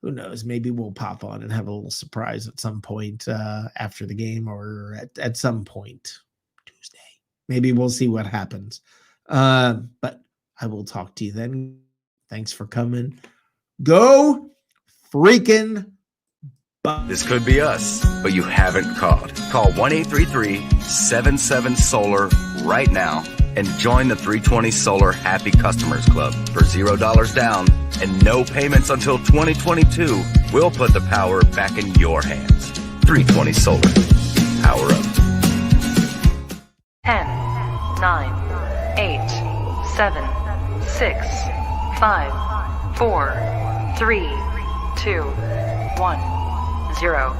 who knows? Maybe we'll pop on and have a little surprise at some point after the game, or at some point Tuesday. Maybe we'll see what happens. But I will talk to you then. Thanks for coming. Go freaking Bucs. This could be us, but you haven't called. Call 1-833-77-SOLAR right now and join the 320 Solar Happy Customers Club for $0 down and no payments until 2022. We'll put the power back in your hands. 320 Solar. Power up. 10, 9, 8, 7, 6, 5, 4, 3, 2, 1, 0.